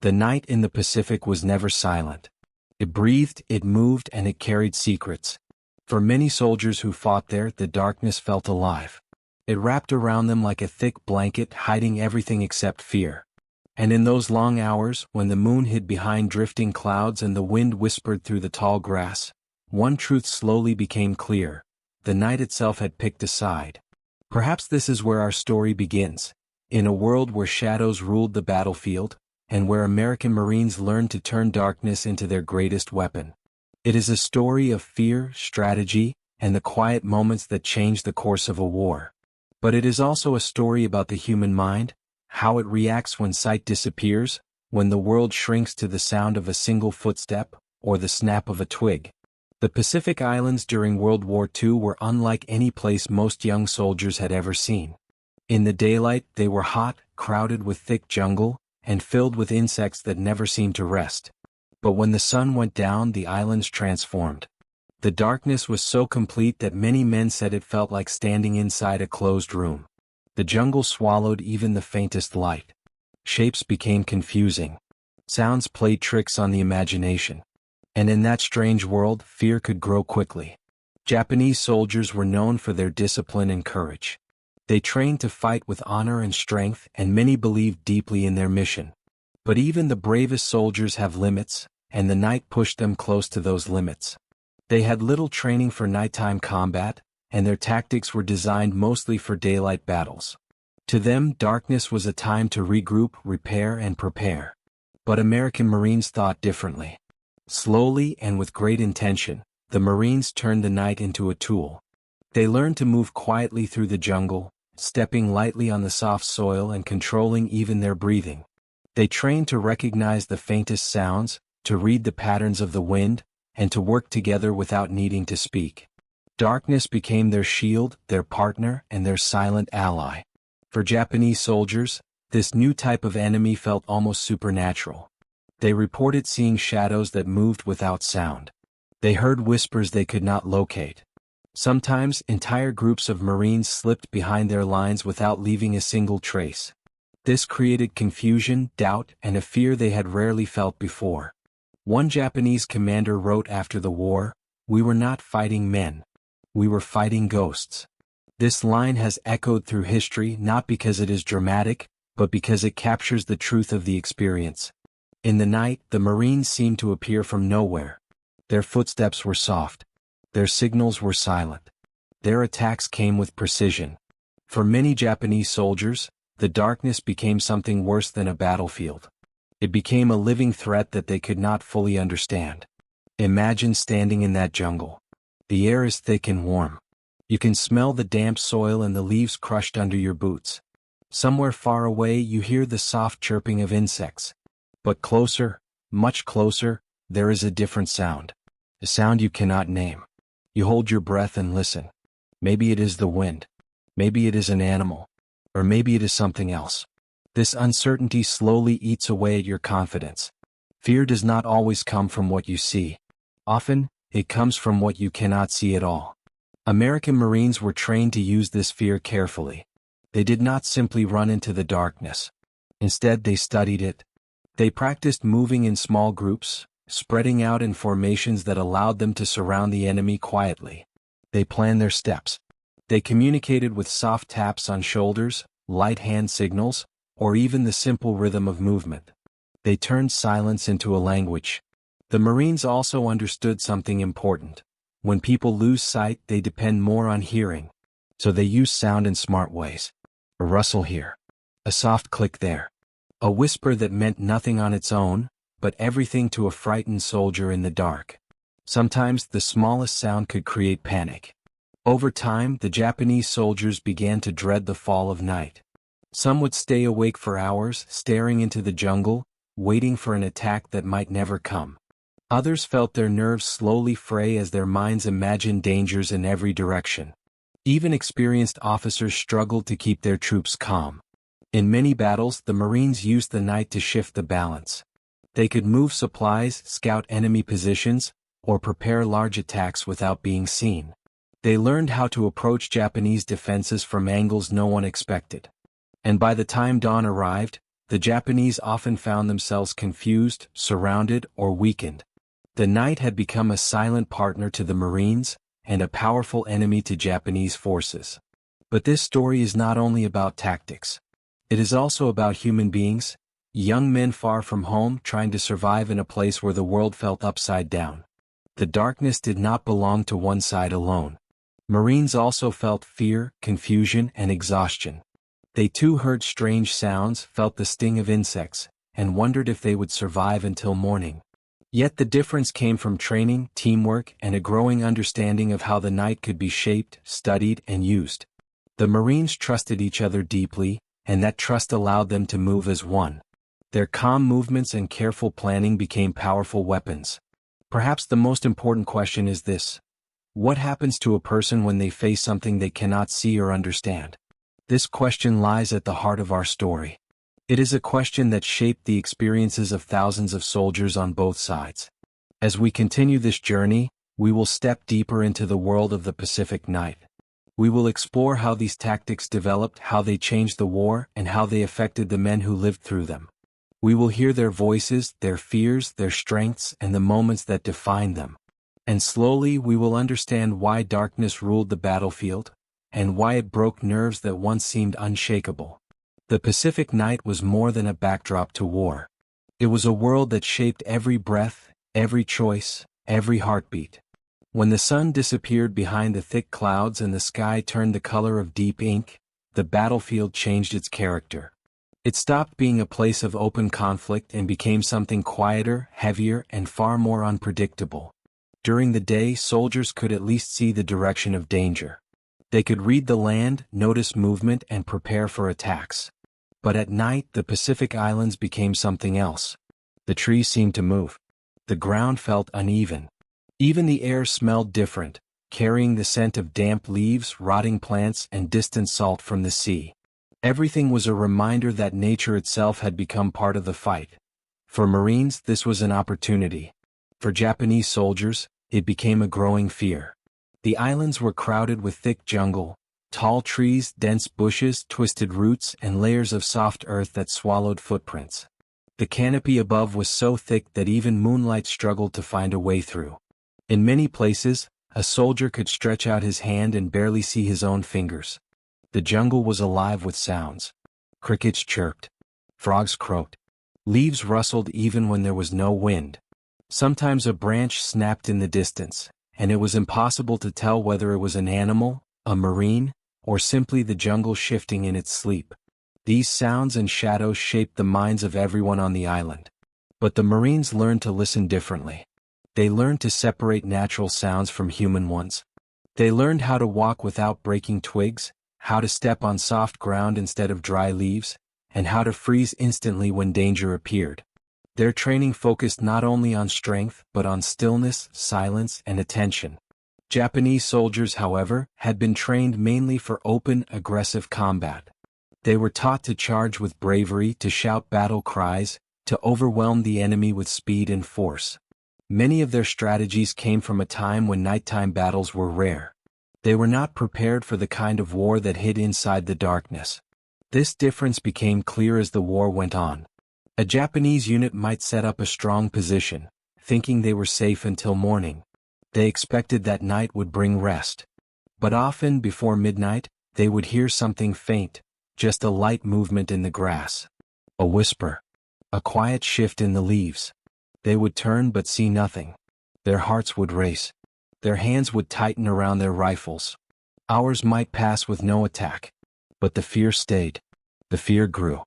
The night in the Pacific was never silent. It breathed, it moved, and it carried secrets. For many soldiers who fought there, the darkness felt alive. It wrapped around them like a thick blanket, hiding everything except fear. And in those long hours, when the moon hid behind drifting clouds and the wind whispered through the tall grass, one truth slowly became clear: the night itself had picked a side. Perhaps this is where our story begins, in a world where shadows ruled the battlefield, and where American Marines learned to turn darkness into their greatest weapon. It is a story of fear, strategy, and the quiet moments that change the course of a war. But it is also a story about the human mind, how it reacts when sight disappears, when the world shrinks to the sound of a single footstep, or the snap of a twig. The Pacific Islands during World War II were unlike any place most young soldiers had ever seen. In the daylight, they were hot, crowded with thick jungle, and filled with insects that never seemed to rest. But when the sun went down, the islands transformed. The darkness was so complete that many men said it felt like standing inside a closed room. The jungle swallowed even the faintest light. Shapes became confusing. Sounds played tricks on the imagination. And in that strange world, fear could grow quickly. Japanese soldiers were known for their discipline and courage. They trained to fight with honor and strength, and many believed deeply in their mission. But even the bravest soldiers have limits, and the night pushed them close to those limits. They had little training for nighttime combat, and their tactics were designed mostly for daylight battles. To them, darkness was a time to regroup, repair, and prepare. But American Marines thought differently. Slowly and with great intention, the Marines turned the night into a tool. They learned to move quietly through the jungle, stepping lightly on the soft soil and controlling even their breathing. They trained to recognize the faintest sounds, to read the patterns of the wind, and to work together without needing to speak. Darkness became their shield, their partner, and their silent ally. For Japanese soldiers, this new type of enemy felt almost supernatural. They reported seeing shadows that moved without sound. They heard whispers they could not locate. Sometimes, entire groups of Marines slipped behind their lines without leaving a single trace. This created confusion, doubt, and a fear they had rarely felt before. One Japanese commander wrote after the war, "We were not fighting men. We were fighting ghosts." This line has echoed through history not because it is dramatic, but because it captures the truth of the experience. In the night, the Marines seemed to appear from nowhere. Their footsteps were soft. Their signals were silent. Their attacks came with precision. For many Japanese soldiers, the darkness became something worse than a battlefield. It became a living threat that they could not fully understand. Imagine standing in that jungle. The air is thick and warm. You can smell the damp soil and the leaves crushed under your boots. Somewhere far away you hear the soft chirping of insects. But closer, much closer, there is a different sound. A sound you cannot name. You hold your breath and listen. Maybe it is the wind. Maybe it is an animal. Or maybe it is something else. This uncertainty slowly eats away at your confidence. Fear does not always come from what you see. Often, it comes from what you cannot see at all. American Marines were trained to use this fear carefully. They did not simply run into the darkness. Instead, they studied it. They practiced moving in small groups, spreading out in formations that allowed them to surround the enemy quietly. They planned their steps. They communicated with soft taps on shoulders, light hand signals, or even the simple rhythm of movement. They turned silence into a language. The Marines also understood something important. When people lose sight, they depend more on hearing. So they use sound in smart ways. A rustle here. A soft click there. A whisper that meant nothing on its own, but everything to a frightened soldier in the dark. Sometimes the smallest sound could create panic. Over time, the Japanese soldiers began to dread the fall of night. Some would stay awake for hours, staring into the jungle, waiting for an attack that might never come. Others felt their nerves slowly fray as their minds imagined dangers in every direction. Even experienced officers struggled to keep their troops calm. In many battles, the Marines used the night to shift the balance. They could move supplies, scout enemy positions, or prepare large attacks without being seen. They learned how to approach Japanese defenses from angles no one expected. And by the time dawn arrived, the Japanese often found themselves confused, surrounded, or weakened. The night had become a silent partner to the Marines, and a powerful enemy to Japanese forces. But this story is not only about tactics. It is also about human beings, young men far from home trying to survive in a place where the world felt upside down. The darkness did not belong to one side alone. Marines also felt fear, confusion, and exhaustion. They too heard strange sounds, felt the sting of insects, and wondered if they would survive until morning. Yet the difference came from training, teamwork, and a growing understanding of how the night could be shaped, studied, and used. The Marines trusted each other deeply, and that trust allowed them to move as one. Their calm movements and careful planning became powerful weapons. Perhaps the most important question is this: what happens to a person when they face something they cannot see or understand? This question lies at the heart of our story. It is a question that shaped the experiences of thousands of soldiers on both sides. As we continue this journey, we will step deeper into the world of the Pacific Night. We will explore how these tactics developed, how they changed the war, and how they affected the men who lived through them. We will hear their voices, their fears, their strengths, and the moments that defined them. And slowly we will understand why darkness ruled the battlefield, and why it broke nerves that once seemed unshakable. The Pacific Night was more than a backdrop to war. It was a world that shaped every breath, every choice, every heartbeat. When the sun disappeared behind the thick clouds and the sky turned the color of deep ink, the battlefield changed its character. It stopped being a place of open conflict and became something quieter, heavier, and far more unpredictable. During the day, soldiers could at least see the direction of danger. They could read the land, notice movement, and prepare for attacks. But at night, the Pacific Islands became something else. The trees seemed to move. The ground felt uneven. Even the air smelled different, carrying the scent of damp leaves, rotting plants, and distant salt from the sea. Everything was a reminder that nature itself had become part of the fight. For Marines, this was an opportunity. For Japanese soldiers, it became a growing fear. The islands were crowded with thick jungle, tall trees, dense bushes, twisted roots, and layers of soft earth that swallowed footprints. The canopy above was so thick that even moonlight struggled to find a way through. In many places, a soldier could stretch out his hand and barely see his own fingers. The jungle was alive with sounds. Crickets chirped. Frogs croaked. Leaves rustled even when there was no wind. Sometimes a branch snapped in the distance, and it was impossible to tell whether it was an animal, a marine, or simply the jungle shifting in its sleep. These sounds and shadows shaped the minds of everyone on the island. But the Marines learned to listen differently. They learned to separate natural sounds from human ones. They learned how to walk without breaking twigs, how to step on soft ground instead of dry leaves, and how to freeze instantly when danger appeared. Their training focused not only on strength but on stillness, silence, and attention. Japanese soldiers, however, had been trained mainly for open, aggressive combat. They were taught to charge with bravery, to shout battle cries, to overwhelm the enemy with speed and force. Many of their strategies came from a time when nighttime battles were rare. They were not prepared for the kind of war that hid inside the darkness. This difference became clear as the war went on. A Japanese unit might set up a strong position, thinking they were safe until morning. They expected that night would bring rest. But often before midnight, they would hear something faint, just a light movement in the grass. A whisper. A quiet shift in the leaves. They would turn but see nothing. Their hearts would race. Their hands would tighten around their rifles. Hours might pass with no attack. But the fear stayed. The fear grew.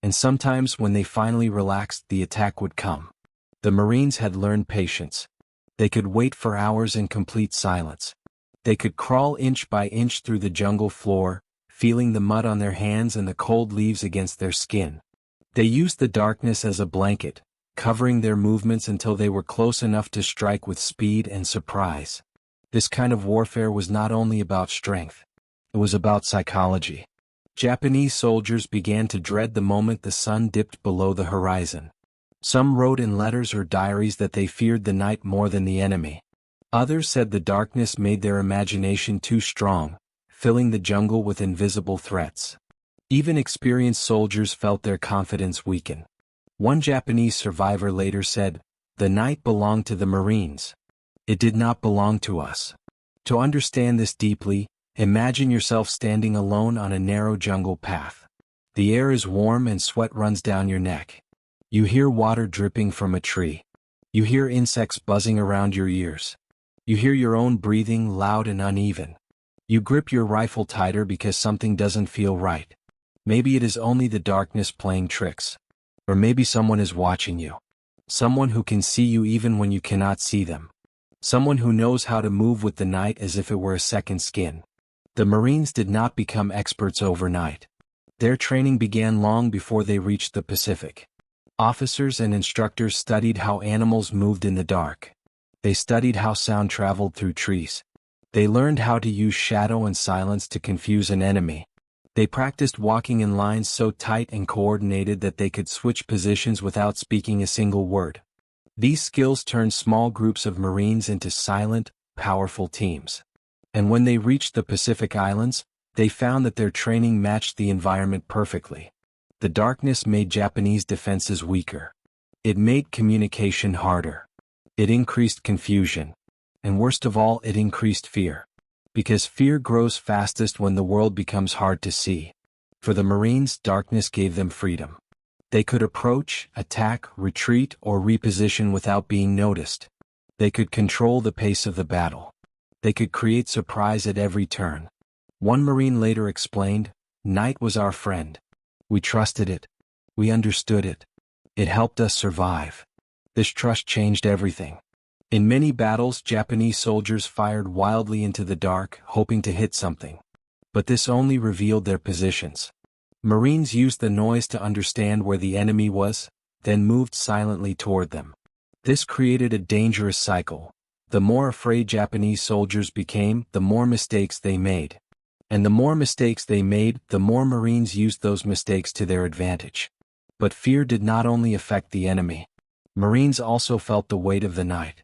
And sometimes when they finally relaxed, the attack would come. The Marines had learned patience. They could wait for hours in complete silence. They could crawl inch by inch through the jungle floor, feeling the mud on their hands and the cold leaves against their skin. They used the darkness as a blanket, covering their movements until they were close enough to strike with speed and surprise. This kind of warfare was not only about strength. It was about psychology. Japanese soldiers began to dread the moment the sun dipped below the horizon. Some wrote in letters or diaries that they feared the night more than the enemy. Others said the darkness made their imagination too strong, filling the jungle with invisible threats. Even experienced soldiers felt their confidence weaken. One Japanese survivor later said, "The night belonged to the Marines. It did not belong to us." To understand this deeply, imagine yourself standing alone on a narrow jungle path. The air is warm and sweat runs down your neck. You hear water dripping from a tree. You hear insects buzzing around your ears. You hear your own breathing loud and uneven. You grip your rifle tighter because something doesn't feel right. Maybe it is only the darkness playing tricks. Or maybe someone is watching you. Someone who can see you even when you cannot see them. Someone who knows how to move with the night as if it were a second skin. The Marines did not become experts overnight. Their training began long before they reached the Pacific. Officers and instructors studied how animals moved in the dark. They studied how sound traveled through trees. They learned how to use shadow and silence to confuse an enemy. They practiced walking in lines so tight and coordinated that they could switch positions without speaking a single word. These skills turned small groups of Marines into silent, powerful teams. And when they reached the Pacific Islands, they found that their training matched the environment perfectly. The darkness made Japanese defenses weaker. It made communication harder. It increased confusion. And worst of all, it increased fear. Because fear grows fastest when the world becomes hard to see. For the Marines, darkness gave them freedom. They could approach, attack, retreat, or reposition without being noticed. They could control the pace of the battle. They could create surprise at every turn. One Marine later explained, "Night was our friend. We trusted it. We understood it. It helped us survive." This trust changed everything. In many battles, Japanese soldiers fired wildly into the dark, hoping to hit something. But this only revealed their positions. Marines used the noise to understand where the enemy was, then moved silently toward them. This created a dangerous cycle. The more afraid Japanese soldiers became, the more mistakes they made. And the more mistakes they made, the more Marines used those mistakes to their advantage. But fear did not only affect the enemy. Marines also felt the weight of the night.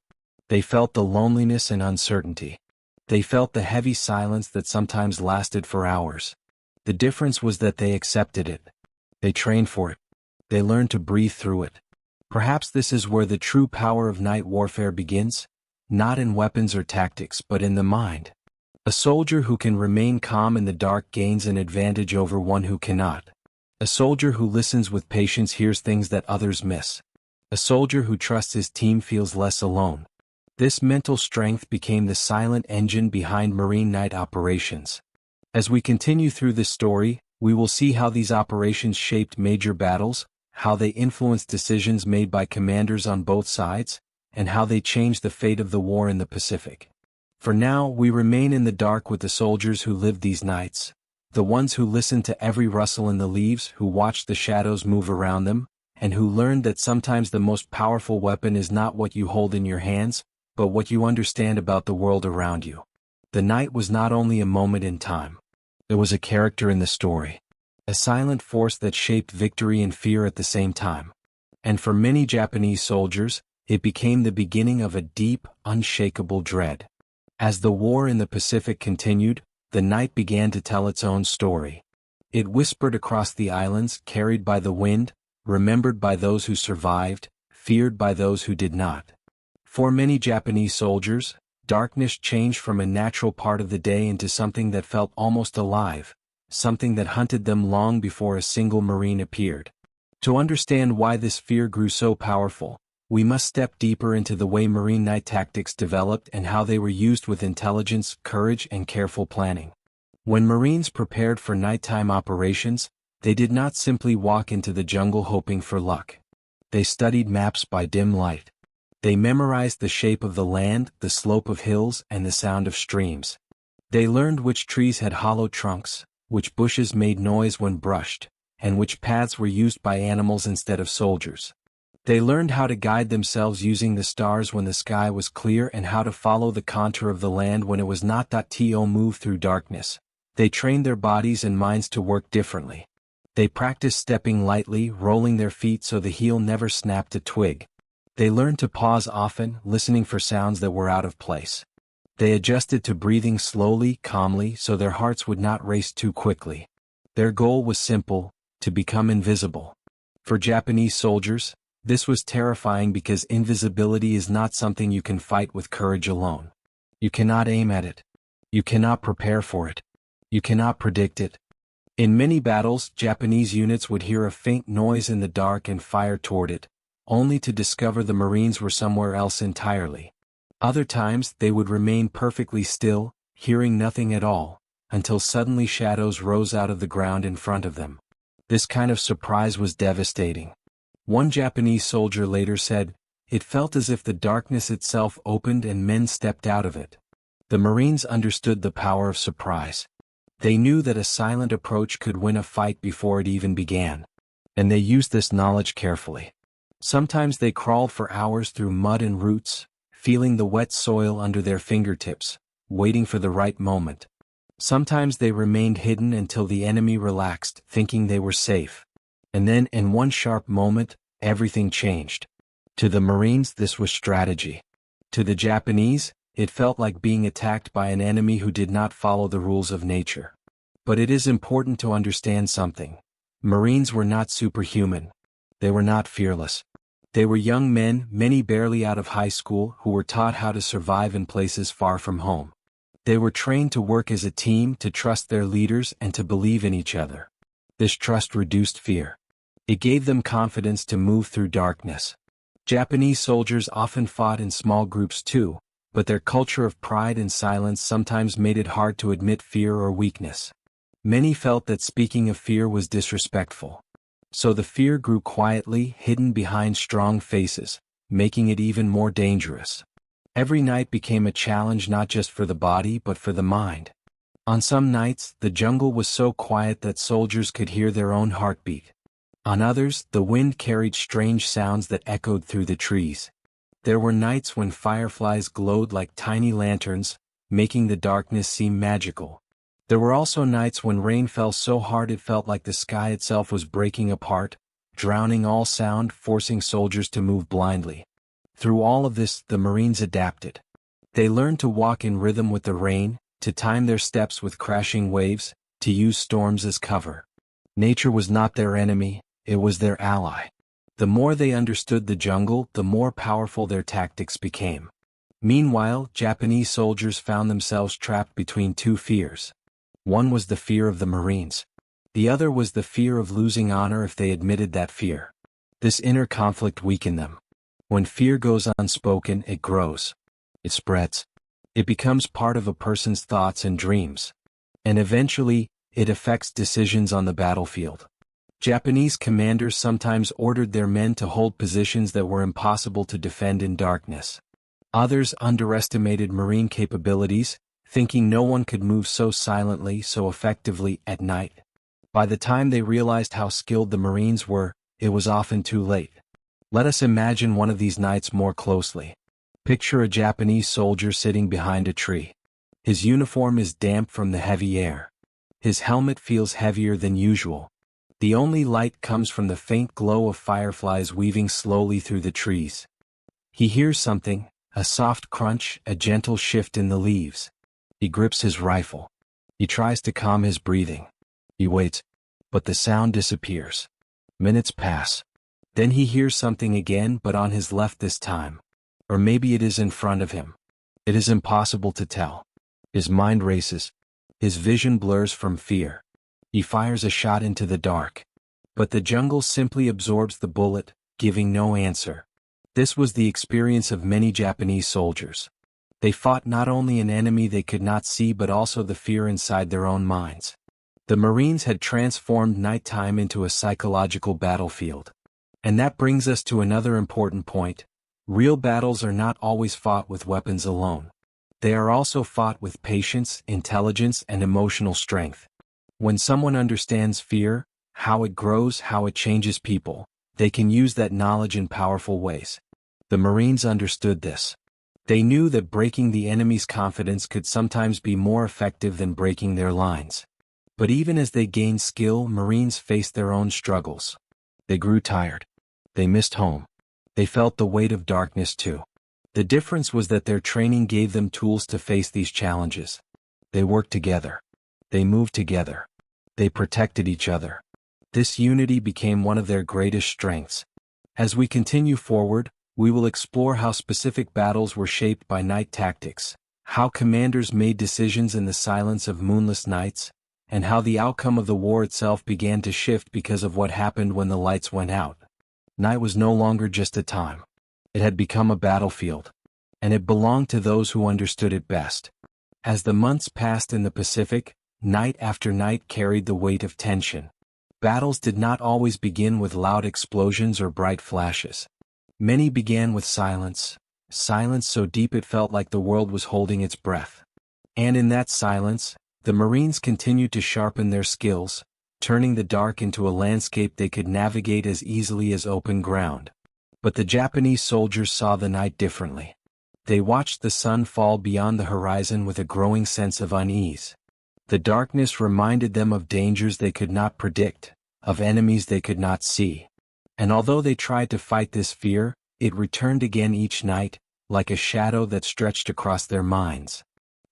They felt the loneliness and uncertainty. They felt the heavy silence that sometimes lasted for hours. The difference was that they accepted it. They trained for it. They learned to breathe through it. Perhaps this is where the true power of night warfare begins, not in weapons or tactics but in the mind. A soldier who can remain calm in the dark gains an advantage over one who cannot. A soldier who listens with patience hears things that others miss. A soldier who trusts his team feels less alone. This mental strength became the silent engine behind Marine night operations. As we continue through this story, we will see how these operations shaped major battles, how they influenced decisions made by commanders on both sides, and how they changed the fate of the war in the Pacific. For now, we remain in the dark with the soldiers who lived these nights, the ones who listened to every rustle in the leaves, who watched the shadows move around them, and who learned that sometimes the most powerful weapon is not what you hold in your hands, but what you understand about the world around you. The night was not only a moment in time. It was a character in the story. A silent force that shaped victory and fear at the same time. And for many Japanese soldiers, it became the beginning of a deep, unshakable dread. As the war in the Pacific continued, the night began to tell its own story. It whispered across the islands, carried by the wind, remembered by those who survived, feared by those who did not. For many Japanese soldiers, darkness changed from a natural part of the day into something that felt almost alive, something that hunted them long before a single Marine appeared. To understand why this fear grew so powerful, we must step deeper into the way Marine night tactics developed and how they were used with intelligence, courage, and careful planning. When Marines prepared for nighttime operations, they did not simply walk into the jungle hoping for luck. They studied maps by dim light. They memorized the shape of the land, the slope of hills, and the sound of streams. They learned which trees had hollow trunks, which bushes made noise when brushed, and which paths were used by animals instead of soldiers. They learned how to guide themselves using the stars when the sky was clear and how to follow the contour of the land when it was not. To move through darkness. They trained their bodies and minds to work differently. They practiced stepping lightly, rolling their feet so the heel never snapped a twig. They learned to pause often, listening for sounds that were out of place. They adjusted to breathing slowly, calmly, so their hearts would not race too quickly. Their goal was simple: to become invisible. For Japanese soldiers, this was terrifying because invisibility is not something you can fight with courage alone. You cannot aim at it. You cannot prepare for it. You cannot predict it. In many battles, Japanese units would hear a faint noise in the dark and fire toward it, only to discover the Marines were somewhere else entirely. Other times, they would remain perfectly still, hearing nothing at all, until suddenly shadows rose out of the ground in front of them. This kind of surprise was devastating. One Japanese soldier later said, "It felt as if the darkness itself opened and men stepped out of it." The Marines understood the power of surprise. They knew that a silent approach could win a fight before it even began. And they used this knowledge carefully. Sometimes they crawled for hours through mud and roots, feeling the wet soil under their fingertips, waiting for the right moment. Sometimes they remained hidden until the enemy relaxed, thinking they were safe. And then, in one sharp moment, everything changed. To the Marines, this was strategy. To the Japanese, it felt like being attacked by an enemy who did not follow the rules of nature. But it is important to understand something. Marines were not superhuman. They were not fearless. They were young men, many barely out of high school, who were taught how to survive in places far from home. They were trained to work as a team, to trust their leaders, and to believe in each other. This trust reduced fear. It gave them confidence to move through darkness. Japanese soldiers often fought in small groups too, but their culture of pride and silence sometimes made it hard to admit fear or weakness. Many felt that speaking of fear was disrespectful. So the fear grew quietly, hidden behind strong faces, making it even more dangerous. Every night became a challenge not just for the body but for the mind. On some nights, the jungle was so quiet that soldiers could hear their own heartbeat. On others, the wind carried strange sounds that echoed through the trees. There were nights when fireflies glowed like tiny lanterns, making the darkness seem magical. There were also nights when rain fell so hard it felt like the sky itself was breaking apart, drowning all sound, forcing soldiers to move blindly. Through all of this, the Marines adapted. They learned to walk in rhythm with the rain, to time their steps with crashing waves, to use storms as cover. Nature was not their enemy, it was their ally. The more they understood the jungle, the more powerful their tactics became. Meanwhile, Japanese soldiers found themselves trapped between two fears. One was the fear of the Marines. The other was the fear of losing honor if they admitted that fear. This inner conflict weakened them. When fear goes unspoken, it grows. It spreads. It becomes part of a person's thoughts and dreams. And eventually, it affects decisions on the battlefield. Japanese commanders sometimes ordered their men to hold positions that were impossible to defend in darkness. Others underestimated Marine capabilities, thinking no one could move so silently, so effectively at night. By the time they realized how skilled the Marines were, it was often too late. Let us imagine one of these nights more closely. Picture a Japanese soldier sitting behind a tree. His uniform is damp from the heavy air. His helmet feels heavier than usual. The only light comes from the faint glow of fireflies weaving slowly through the trees. He hears something, a soft crunch, a gentle shift in the leaves. He grips his rifle. He tries to calm his breathing. He waits, but the sound disappears. Minutes pass. Then he hears something again, but on his left this time. Or maybe it is in front of him. It is impossible to tell. His mind races. His vision blurs from fear. He fires a shot into the dark. But the jungle simply absorbs the bullet, giving no answer. This was the experience of many Japanese soldiers. They fought not only an enemy they could not see but also the fear inside their own minds. The Marines had transformed nighttime into a psychological battlefield. And that brings us to another important point. Real battles are not always fought with weapons alone. They are also fought with patience, intelligence, and emotional strength. When someone understands fear, how it grows, how it changes people, they can use that knowledge in powerful ways. The Marines understood this. They knew that breaking the enemy's confidence could sometimes be more effective than breaking their lines. But even as they gained skill, Marines faced their own struggles. They grew tired. They missed home. They felt the weight of darkness too. The difference was that their training gave them tools to face these challenges. They worked together. They moved together. They protected each other. This unity became one of their greatest strengths. As we continue forward, we will explore how specific battles were shaped by night tactics, how commanders made decisions in the silence of moonless nights, and how the outcome of the war itself began to shift because of what happened when the lights went out. Night was no longer just a time. It had become a battlefield, and it belonged to those who understood it best. As the months passed in the Pacific, night after night carried the weight of tension. Battles did not always begin with loud explosions or bright flashes. Many began with silence so deep it felt like the world was holding its breath. And in that silence, the Marines continued to sharpen their skills, turning the dark into a landscape they could navigate as easily as open ground. But the Japanese soldiers saw the night differently. They watched the sun fall beyond the horizon with a growing sense of unease. The darkness reminded them of dangers they could not predict, of enemies they could not see. And although they tried to fight this fear, it returned again each night, like a shadow that stretched across their minds.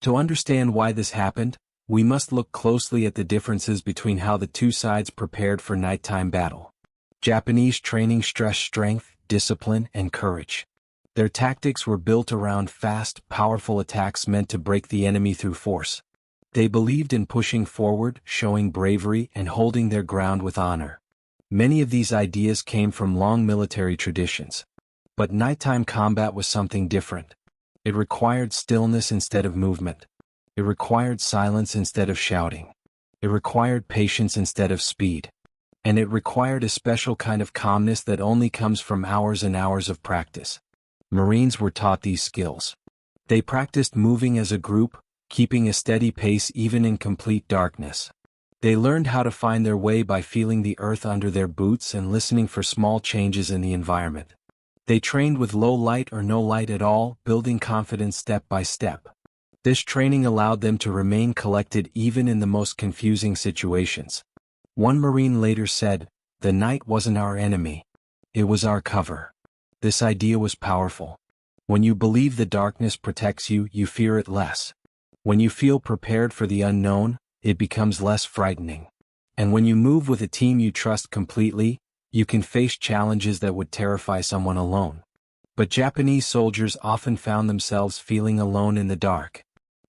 To understand why this happened, we must look closely at the differences between how the two sides prepared for nighttime battle. Japanese training stressed strength, discipline, and courage. Their tactics were built around fast, powerful attacks meant to break the enemy through force. They believed in pushing forward, showing bravery, and holding their ground with honor. Many of these ideas came from long military traditions. But nighttime combat was something different. It required stillness instead of movement. It required silence instead of shouting. It required patience instead of speed. And it required a special kind of calmness that only comes from hours and hours of practice. Marines were taught these skills. They practiced moving as a group, keeping a steady pace even in complete darkness. They learned how to find their way by feeling the earth under their boots and listening for small changes in the environment. They trained with low light or no light at all, building confidence step by step. This training allowed them to remain collected even in the most confusing situations. One Marine later said, "The night wasn't our enemy. It was our cover." This idea was powerful. When you believe the darkness protects you, you fear it less. When you feel prepared for the unknown, it becomes less frightening. And when you move with a team you trust completely, you can face challenges that would terrify someone alone. But Japanese soldiers often found themselves feeling alone in the dark.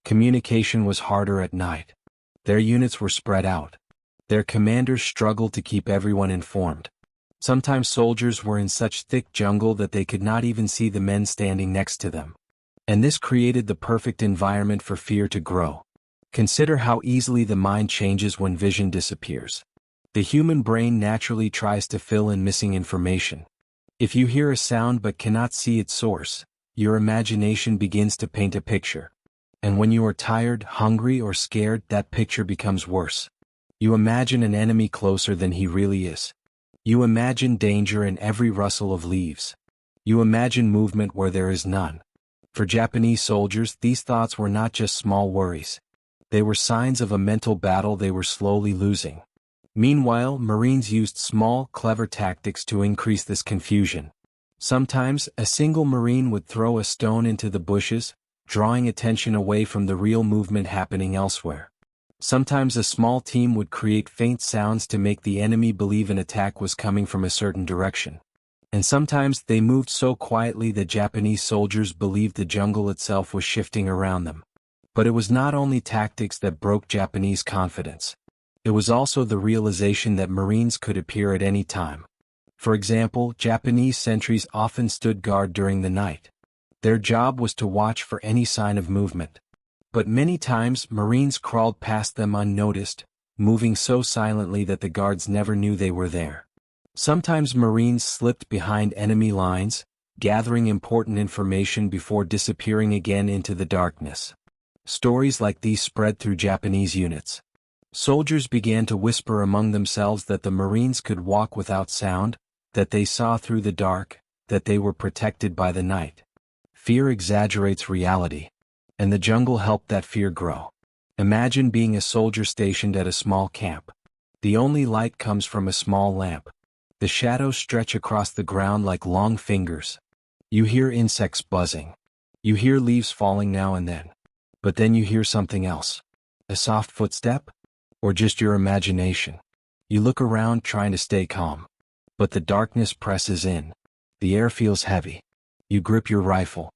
Communication was harder at night. Their units were spread out. Their commanders struggled to keep everyone informed. Sometimes soldiers were in such thick jungle that they could not even see the men standing next to them. And this created the perfect environment for fear to grow. Consider how easily the mind changes when vision disappears. The human brain naturally tries to fill in missing information. If you hear a sound but cannot see its source, your imagination begins to paint a picture. And when you are tired, hungry, or scared, that picture becomes worse. You imagine an enemy closer than he really is. You imagine danger in every rustle of leaves. You imagine movement where there is none. For Japanese soldiers, these thoughts were not just small worries. They were signs of a mental battle they were slowly losing. Meanwhile, Marines used small, clever tactics to increase this confusion. Sometimes, a single Marine would throw a stone into the bushes, drawing attention away from the real movement happening elsewhere. Sometimes a small team would create faint sounds to make the enemy believe an attack was coming from a certain direction. And sometimes they moved so quietly that Japanese soldiers believed the jungle itself was shifting around them. But it was not only tactics that broke Japanese confidence. It was also the realization that Marines could appear at any time. For example, Japanese sentries often stood guard during the night. Their job was to watch for any sign of movement. But many times Marines crawled past them unnoticed, moving so silently that the guards never knew they were there. Sometimes Marines slipped behind enemy lines, gathering important information before disappearing again into the darkness. Stories like these spread through Japanese units. Soldiers began to whisper among themselves that the Marines could walk without sound, that they saw through the dark, that they were protected by the night. Fear exaggerates reality. And the jungle helped that fear grow. Imagine being a soldier stationed at a small camp. The only light comes from a small lamp. The shadows stretch across the ground like long fingers. You hear insects buzzing. You hear leaves falling now and then. But then you hear something else. A soft footstep? Or just your imagination? You look around trying to stay calm. But the darkness presses in. The air feels heavy. You grip your rifle.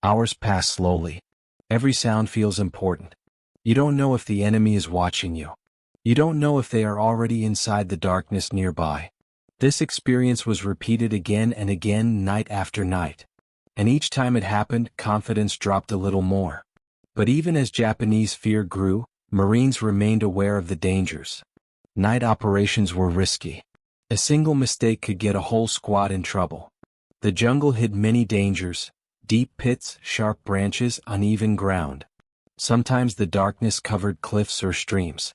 Hours pass slowly. Every sound feels important. You don't know if the enemy is watching you. You don't know if they are already inside the darkness nearby. This experience was repeated again and again, night after night. And each time it happened, confidence dropped a little more. But even as Japanese fear grew, Marines remained aware of the dangers. Night operations were risky. A single mistake could get a whole squad in trouble. The jungle hid many dangers: deep pits, sharp branches, uneven ground. Sometimes the darkness covered cliffs or streams.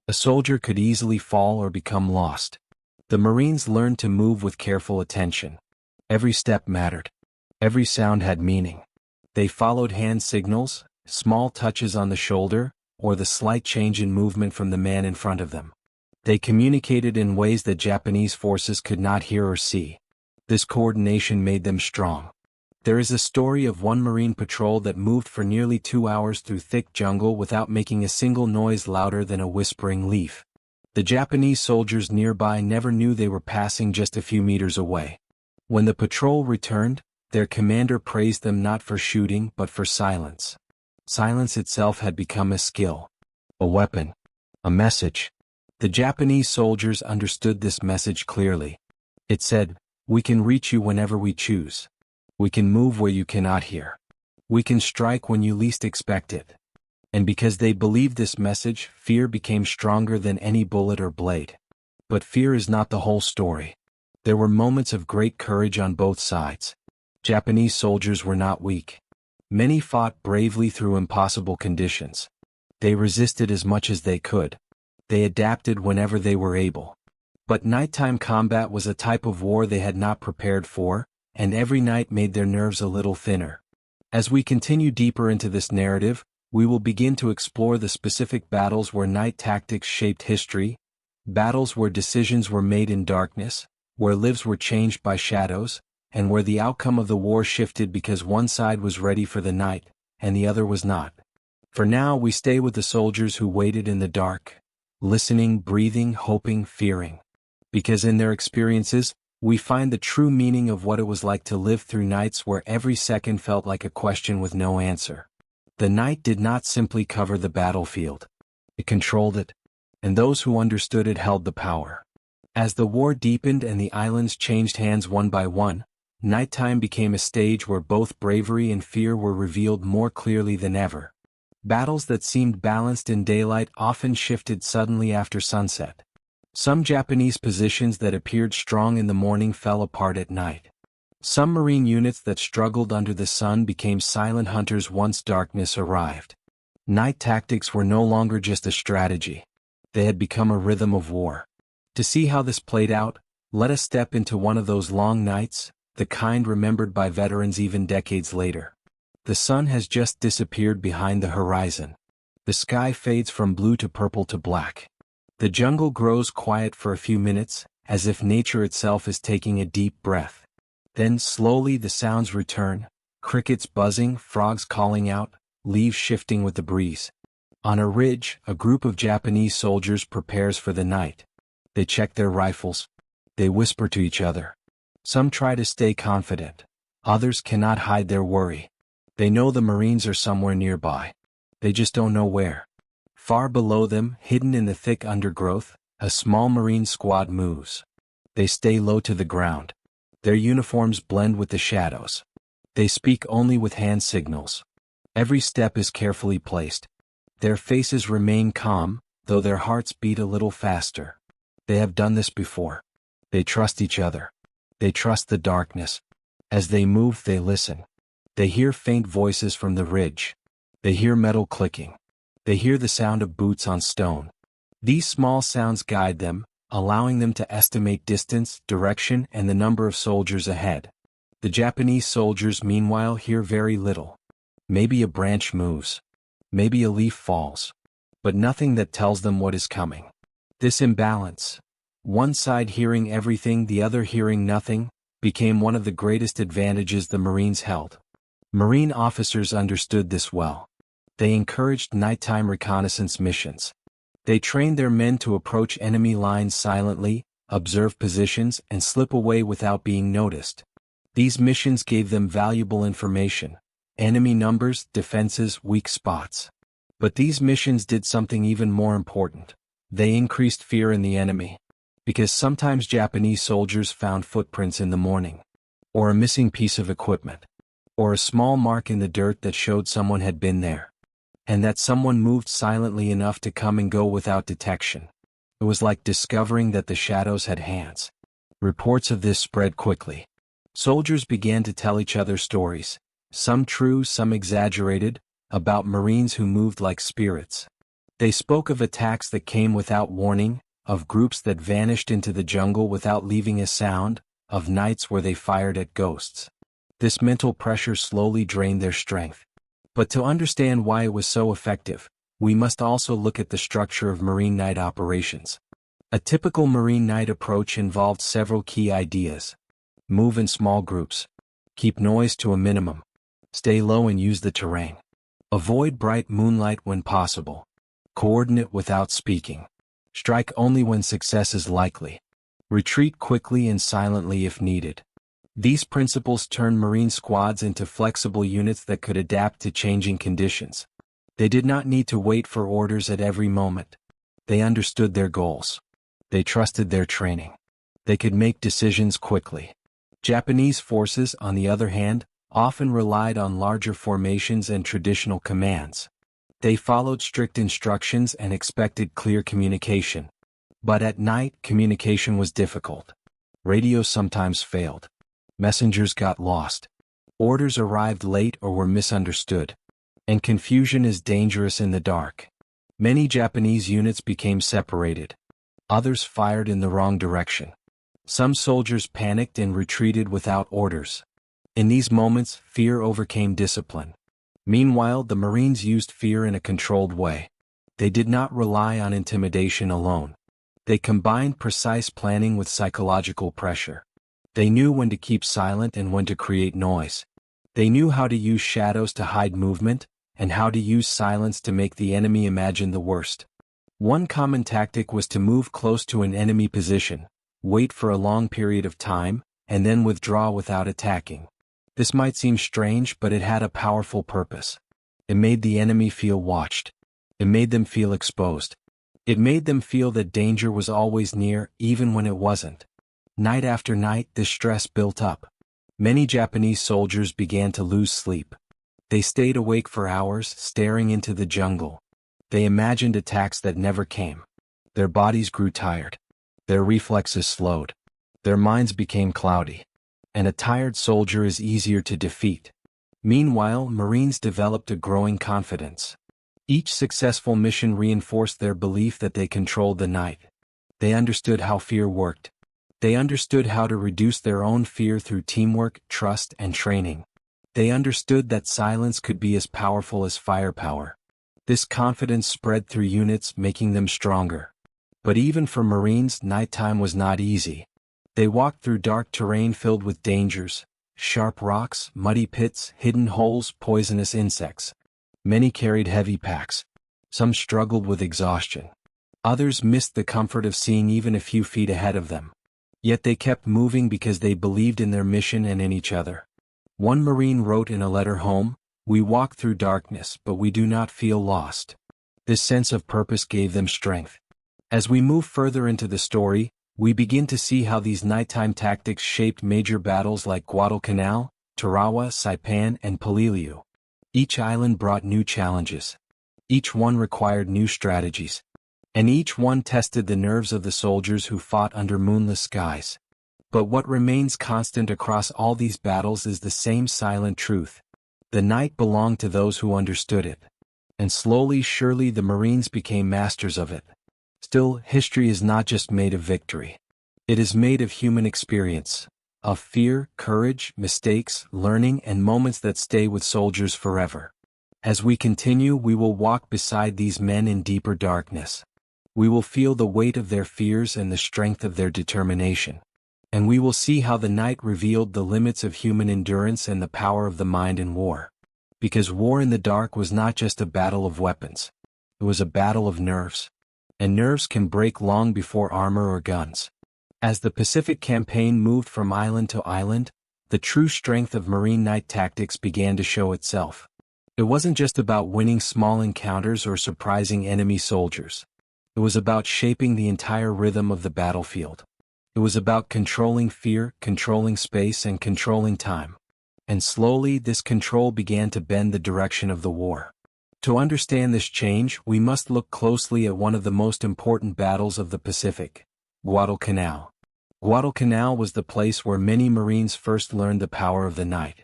A soldier could easily fall or become lost. The Marines learned to move with careful attention. Every step mattered. Every sound had meaning. They followed hand signals, small touches on the shoulder, or the slight change in movement from the man in front of them. They communicated in ways that Japanese forces could not hear or see. This coordination made them strong. There is a story of one Marine patrol that moved for nearly 2 hours through thick jungle without making a single noise louder than a whispering leaf. The Japanese soldiers nearby never knew they were passing just a few meters away. When the patrol returned, their commander praised them not for shooting but for silence. Silence itself had become a skill, a weapon, a message. The Japanese soldiers understood this message clearly. It said, "We can reach you whenever we choose. We can move where you cannot hear. We can strike when you least expect it." And because they believed this message, fear became stronger than any bullet or blade. But fear is not the whole story. There were moments of great courage on both sides. Japanese soldiers were not weak. Many fought bravely through impossible conditions. They resisted as much as they could. They adapted whenever they were able. But nighttime combat was a type of war they had not prepared for, and every night made their nerves a little thinner. As we continue deeper into this narrative, we will begin to explore the specific battles where night tactics shaped history, battles where decisions were made in darkness, where lives were changed by shadows, and where the outcome of the war shifted because one side was ready for the night, and the other was not. For now, we stay with the soldiers who waited in the dark, listening, breathing, hoping, fearing. Because in their experiences, we find the true meaning of what it was like to live through nights where every second felt like a question with no answer. The night did not simply cover the battlefield. It controlled it, and those who understood it held the power. As the war deepened and the islands changed hands one by one, nighttime became a stage where both bravery and fear were revealed more clearly than ever. Battles that seemed balanced in daylight often shifted suddenly after sunset. Some Japanese positions that appeared strong in the morning fell apart at night. Some Marine units that struggled under the sun became silent hunters once darkness arrived. Night tactics were no longer just a strategy. They had become a rhythm of war. To see how this played out, let us step into one of those long nights, the kind remembered by veterans even decades later. The sun has just disappeared behind the horizon. The sky fades from blue to purple to black. The jungle grows quiet for a few minutes, as if nature itself is taking a deep breath. Then slowly the sounds return, crickets buzzing, frogs calling out, leaves shifting with the breeze. On a ridge, a group of Japanese soldiers prepares for the night. They check their rifles. They whisper to each other. Some try to stay confident. Others cannot hide their worry. They know the Marines are somewhere nearby. They just don't know where. Far below them, hidden in the thick undergrowth, a small Marine squad moves. They stay low to the ground. Their uniforms blend with the shadows. They speak only with hand signals. Every step is carefully placed. Their faces remain calm, though their hearts beat a little faster. They have done this before. They trust each other. They trust the darkness. As they move, they listen. They hear faint voices from the ridge. They hear metal clicking. They hear the sound of boots on stone. These small sounds guide them, allowing them to estimate distance, direction, and the number of soldiers ahead. The Japanese soldiers, meanwhile, hear very little. Maybe a branch moves. Maybe a leaf falls. But nothing that tells them what is coming. This imbalance, one side hearing everything, the other hearing nothing, became one of the greatest advantages the Marines held. Marine officers understood this well. They encouraged nighttime reconnaissance missions. They trained their men to approach enemy lines silently, observe positions, and slip away without being noticed. These missions gave them valuable information: enemy numbers, defenses, weak spots. But these missions did something even more important. They increased fear in the enemy. Because sometimes Japanese soldiers found footprints in the morning, or a missing piece of equipment, or a small mark in the dirt that showed someone had been there, and that someone moved silently enough to come and go without detection. It was like discovering that the shadows had hands. Reports of this spread quickly. Soldiers began to tell each other stories, some true, some exaggerated, about Marines who moved like spirits. They spoke of attacks that came without warning, of groups that vanished into the jungle without leaving a sound, of nights where they fired at ghosts. This mental pressure slowly drained their strength. But to understand why it was so effective, we must also look at the structure of Marine night operations. A typical Marine night approach involved several key ideas. Move in small groups. Keep noise to a minimum. Stay low and use the terrain. Avoid bright moonlight when possible. Coordinate without speaking. Strike only when success is likely. Retreat quickly and silently if needed. These principles turned Marine squads into flexible units that could adapt to changing conditions. They did not need to wait for orders at every moment. They understood their goals. They trusted their training. They could make decisions quickly. Japanese forces, on the other hand, often relied on larger formations and traditional commands. They followed strict instructions and expected clear communication. But at night, communication was difficult. Radios sometimes failed. Messengers got lost. Orders arrived late or were misunderstood. And confusion is dangerous in the dark. Many Japanese units became separated. Others fired in the wrong direction. Some soldiers panicked and retreated without orders. In these moments, fear overcame discipline. Meanwhile, the Marines used fear in a controlled way. They did not rely on intimidation alone. They combined precise planning with psychological pressure. They knew when to keep silent and when to create noise. They knew how to use shadows to hide movement, and how to use silence to make the enemy imagine the worst. One common tactic was to move close to an enemy position, wait for a long period of time, and then withdraw without attacking. This might seem strange, but it had a powerful purpose. It made the enemy feel watched. It made them feel exposed. It made them feel that danger was always near, even when it wasn't. Night after night, this stress built up. Many Japanese soldiers began to lose sleep. They stayed awake for hours, staring into the jungle. They imagined attacks that never came. Their bodies grew tired. Their reflexes slowed. Their minds became cloudy. And a tired soldier is easier to defeat. Meanwhile, Marines developed a growing confidence. Each successful mission reinforced their belief that they controlled the night. They understood how fear worked. They understood how to reduce their own fear through teamwork, trust, and training. They understood that silence could be as powerful as firepower. This confidence spread through units, making them stronger. But even for Marines, nighttime was not easy. They walked through dark terrain filled with dangers: sharp rocks, muddy pits, hidden holes, poisonous insects. Many carried heavy packs. Some struggled with exhaustion. Others missed the comfort of seeing even a few feet ahead of them. Yet they kept moving because they believed in their mission and in each other. One Marine wrote in a letter home, "We walk through darkness, but we do not feel lost." This sense of purpose gave them strength. As we move further into the story, we begin to see how these nighttime tactics shaped major battles like Guadalcanal, Tarawa, Saipan, and Peleliu. Each island brought new challenges. Each one required new strategies. And each one tested the nerves of the soldiers who fought under moonless skies. But what remains constant across all these battles is the same silent truth. The night belonged to those who understood it. And slowly, surely, the Marines became masters of it. Still, history is not just made of victory. It is made of human experience, of fear, courage, mistakes, learning, and moments that stay with soldiers forever. As we continue, we will walk beside these men in deeper darkness. We will feel the weight of their fears and the strength of their determination. And we will see how the night revealed the limits of human endurance and the power of the mind in war. Because war in the dark was not just a battle of weapons. It was a battle of nerves. and nerves can break long before armor or guns. As the Pacific Campaign moved from island to island, the true strength of Marine night tactics began to show itself. It wasn't just about winning small encounters or surprising enemy soldiers. It was about shaping the entire rhythm of the battlefield. It was about controlling fear, controlling space, and controlling time. And slowly this control began to bend the direction of the war. To understand this change, we must look closely at one of the most important battles of the Pacific, Guadalcanal. Guadalcanal was the place where many Marines first learned the power of the night.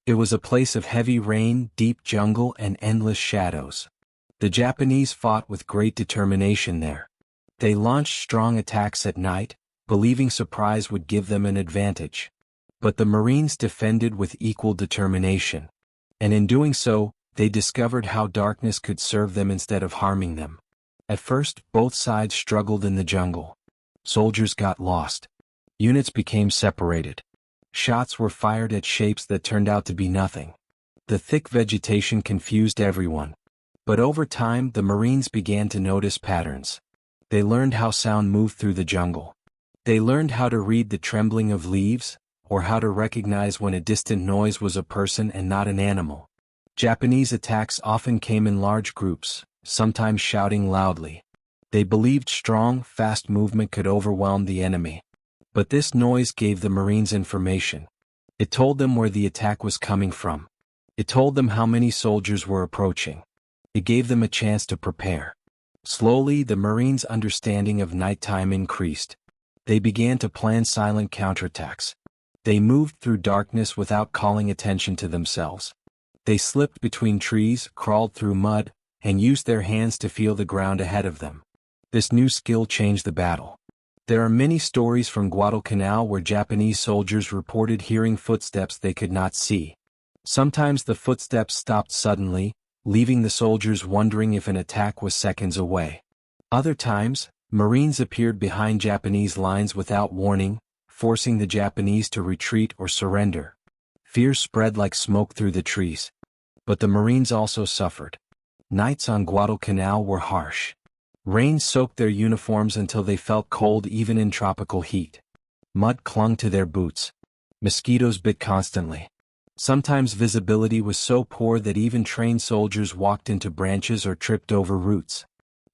It was a place of heavy rain, deep jungle, and endless shadows. The Japanese fought with great determination there. They launched strong attacks at night, believing surprise would give them an advantage. But the Marines defended with equal determination. And in doing so, they discovered how darkness could serve them instead of harming them. At first, both sides struggled in the jungle. Soldiers got lost. Units became separated. Shots were fired at shapes that turned out to be nothing. The thick vegetation confused everyone. But over time, the Marines began to notice patterns. They learned how sound moved through the jungle. They learned how to read the trembling of leaves, or how to recognize when a distant noise was a person and not an animal. Japanese attacks often came in large groups, sometimes shouting loudly. They believed strong, fast movement could overwhelm the enemy. But this noise gave the Marines information. It told them where the attack was coming from. It told them how many soldiers were approaching. It gave them a chance to prepare. Slowly, the Marines' understanding of nighttime increased. They began to plan silent counterattacks. They moved through darkness without calling attention to themselves. They slipped between trees, crawled through mud, and used their hands to feel the ground ahead of them. This new skill changed the battle. There are many stories from Guadalcanal where Japanese soldiers reported hearing footsteps they could not see. Sometimes the footsteps stopped suddenly, leaving the soldiers wondering if an attack was seconds away. Other times, Marines appeared behind Japanese lines without warning, forcing the Japanese to retreat or surrender. Fear spread like smoke through the trees. But the Marines also suffered. Nights on Guadalcanal were harsh. Rain soaked their uniforms until they felt cold even in tropical heat. Mud clung to their boots. Mosquitoes bit constantly. Sometimes visibility was so poor that even trained soldiers walked into branches or tripped over roots.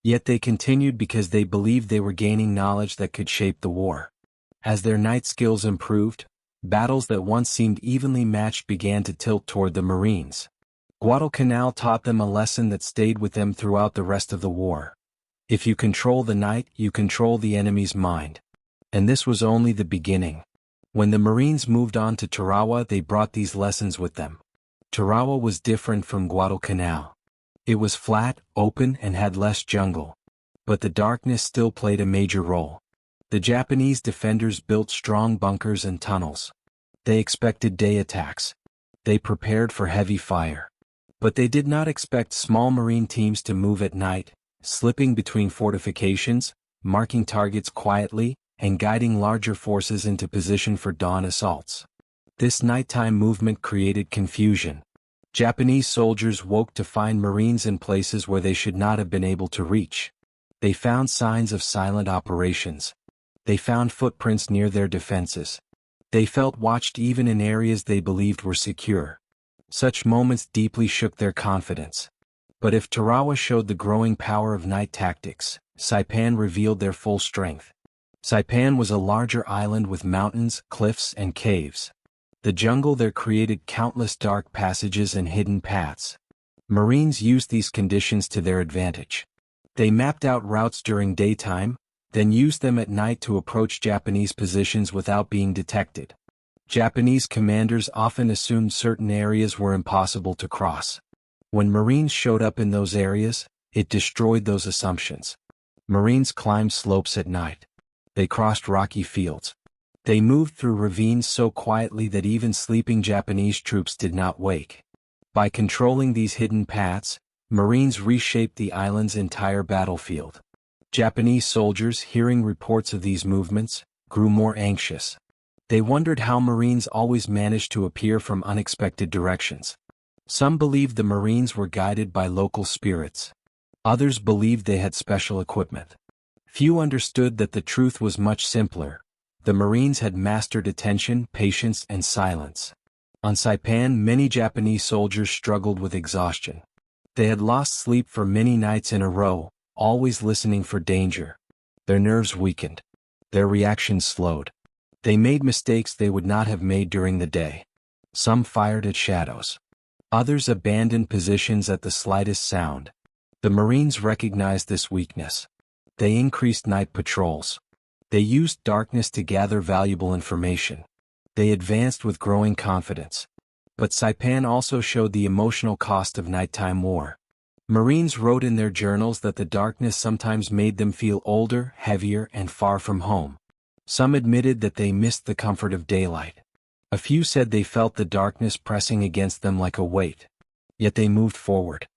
Yet they continued because they believed they were gaining knowledge that could shape the war. As their night skills improved, battles that once seemed evenly matched began to tilt toward the Marines. Guadalcanal taught them a lesson that stayed with them throughout the rest of the war. If you control the night, you control the enemy's mind. And this was only the beginning. When the Marines moved on to Tarawa, they brought these lessons with them. Tarawa was different from Guadalcanal. It was flat, open, and had less jungle. But the darkness still played a major role. The Japanese defenders built strong bunkers and tunnels. They expected day attacks. They prepared for heavy fire. But they did not expect small Marine teams to move at night, slipping between fortifications, marking targets quietly, and guiding larger forces into position for dawn assaults. This nighttime movement created confusion. Japanese soldiers woke to find Marines in places where they should not have been able to reach. They found signs of silent operations. They found footprints near their defenses. They felt watched even in areas they believed were secure. Such moments deeply shook their confidence. But if Tarawa showed the growing power of night tactics, Saipan revealed their full strength. Saipan was a larger island with mountains, cliffs, and caves. The jungle there created countless dark passages and hidden paths. Marines used these conditions to their advantage. They mapped out routes during daytime, then used them at night to approach Japanese positions without being detected. Japanese commanders often assumed certain areas were impossible to cross. When Marines showed up in those areas, it destroyed those assumptions. Marines climbed slopes at night. They crossed rocky fields. They moved through ravines so quietly that even sleeping Japanese troops did not wake. By controlling these hidden paths, Marines reshaped the island's entire battlefield. Japanese soldiers, hearing reports of these movements, grew more anxious. They wondered how Marines always managed to appear from unexpected directions. Some believed the Marines were guided by local spirits. Others believed they had special equipment. Few understood that the truth was much simpler. The Marines had mastered attention, patience, and silence. On Saipan, many Japanese soldiers struggled with exhaustion. They had lost sleep for many nights in a row, always listening for danger. Their nerves weakened. Their reactions slowed. They made mistakes they would not have made during the day. Some fired at shadows. Others abandoned positions at the slightest sound. The Marines recognized this weakness. They increased night patrols. They used darkness to gather valuable information. They advanced with growing confidence. But Saipan also showed the emotional cost of nighttime war. Marines wrote in their journals that the darkness sometimes made them feel older, heavier, and far from home. Some admitted that they missed the comfort of daylight. A few said they felt the darkness pressing against them like a weight. Yet they moved forward.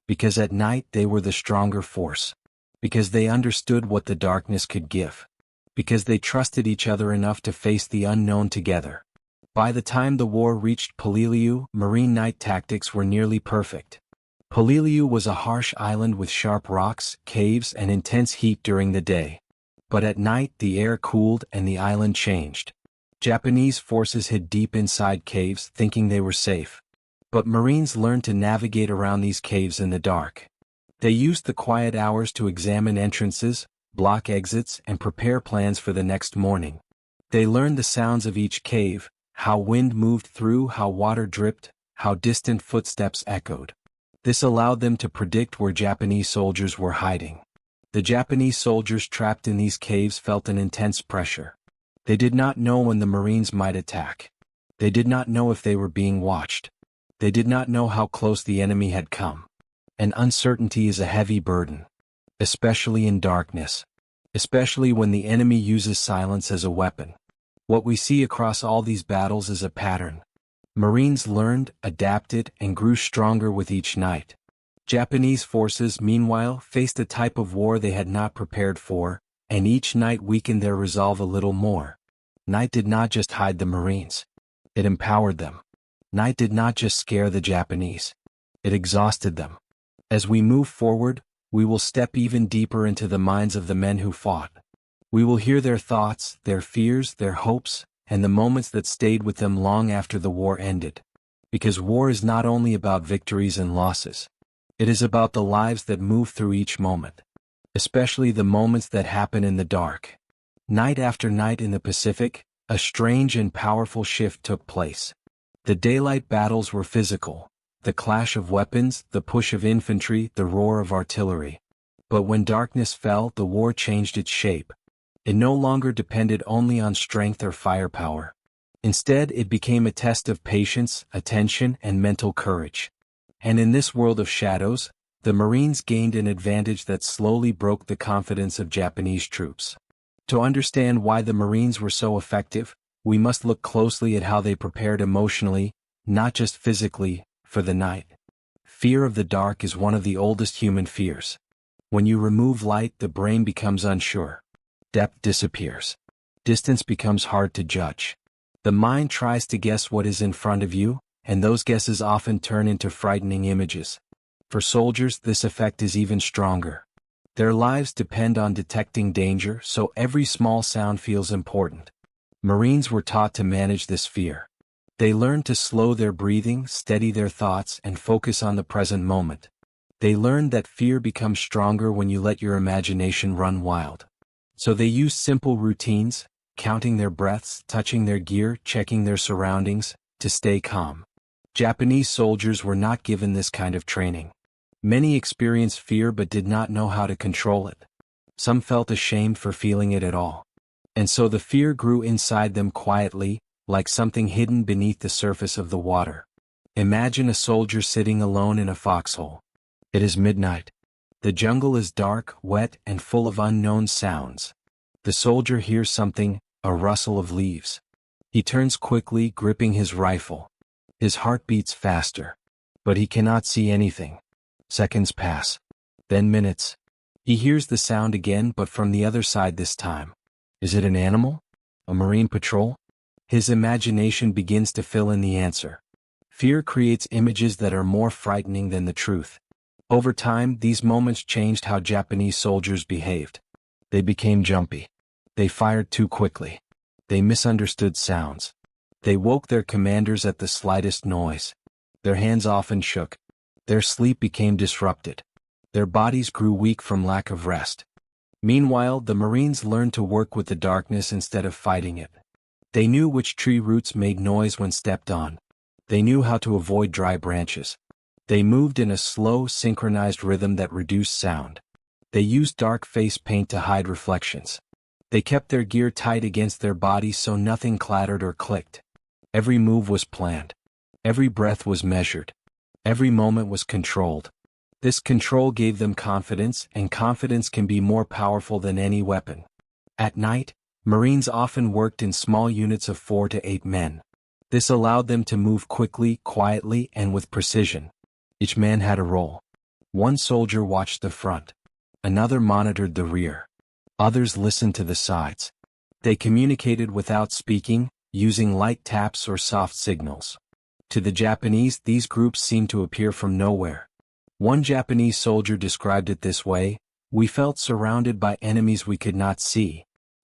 Because at night they were the stronger force. Because they understood what the darkness could give. Because they trusted each other enough to face the unknown together. By the time the war reached Peleliu, Marine night tactics were nearly perfect. Peleliu was a harsh island with sharp rocks, caves, and intense heat during the day. But at night the air cooled and the island changed. Japanese forces hid deep inside caves thinking they were safe. But Marines learned to navigate around these caves in the dark. They used the quiet hours to examine entrances, block exits, and prepare plans for the next morning. They learned the sounds of each cave, how wind moved through, how water dripped, how distant footsteps echoed. This allowed them to predict where Japanese soldiers were hiding. The Japanese soldiers trapped in these caves felt an intense pressure. They did not know when the Marines might attack. They did not know if they were being watched. They did not know how close the enemy had come. And uncertainty is a heavy burden. Especially in darkness. Especially when the enemy uses silence as a weapon. What we see across all these battles is a pattern. Marines learned, adapted, and grew stronger with each night. Japanese forces, meanwhile, faced a type of war they had not prepared for, and each night weakened their resolve a little more. Night did not just hide the Marines. It empowered them. Night did not just scare the Japanese. It exhausted them. As we move forward, we will step even deeper into the minds of the men who fought. We will hear their thoughts, their fears, their hopes, and the moments that stayed with them long after the war ended. Because war is not only about victories and losses. It is about the lives that move through each moment. Especially the moments that happen in the dark. Night after night in the Pacific, a strange and powerful shift took place. The daylight battles were physical. The clash of weapons, the push of infantry, the roar of artillery. But when darkness fell, the war changed its shape. It no longer depended only on strength or firepower. Instead, it became a test of patience, attention, and mental courage. And in this world of shadows, the Marines gained an advantage that slowly broke the confidence of Japanese troops. To understand why the Marines were so effective, we must look closely at how they prepared emotionally, not just physically, for the night. Fear of the dark is one of the oldest human fears. When you remove light, the brain becomes unsure. Depth disappears. Distance becomes hard to judge. The mind tries to guess what is in front of you, and those guesses often turn into frightening images. For soldiers, this effect is even stronger. Their lives depend on detecting danger, so every small sound feels important. Marines were taught to manage this fear. They learned to slow their breathing, steady their thoughts, and focus on the present moment. They learned that fear becomes stronger when you let your imagination run wild. So they used simple routines, counting their breaths, touching their gear, checking their surroundings, to stay calm. Japanese soldiers were not given this kind of training. Many experienced fear but did not know how to control it. Some felt ashamed for feeling it at all. And so the fear grew inside them quietly, like something hidden beneath the surface of the water. Imagine a soldier sitting alone in a foxhole. It is midnight. The jungle is dark, wet, and full of unknown sounds. The soldier hears something, a rustle of leaves. He turns quickly, gripping his rifle. His heart beats faster. But he cannot see anything. Seconds pass. Then minutes. He hears the sound again, but from the other side this time. Is it an animal? A marine patrol? His imagination begins to fill in the answer. Fear creates images that are more frightening than the truth. Over time, these moments changed how Japanese soldiers behaved. They became jumpy. They fired too quickly. They misunderstood sounds. They woke their commanders at the slightest noise. Their hands often shook. Their sleep became disrupted. Their bodies grew weak from lack of rest. Meanwhile, the Marines learned to work with the darkness instead of fighting it. They knew which tree roots made noise when stepped on. They knew how to avoid dry branches. They moved in a slow, synchronized rhythm that reduced sound. They used dark face paint to hide reflections. They kept their gear tight against their bodies so nothing clattered or clicked. Every move was planned. Every breath was measured. Every moment was controlled. This control gave them confidence, and confidence can be more powerful than any weapon. At night, Marines often worked in small units of 4 to 8 men. This allowed them to move quickly, quietly, and with precision. Each man had a role. One soldier watched the front. Another monitored the rear. Others listened to the sides. They communicated without speaking, using light taps or soft signals. To the Japanese, these groups seemed to appear from nowhere. One Japanese soldier described it this way: "We felt surrounded by enemies we could not see.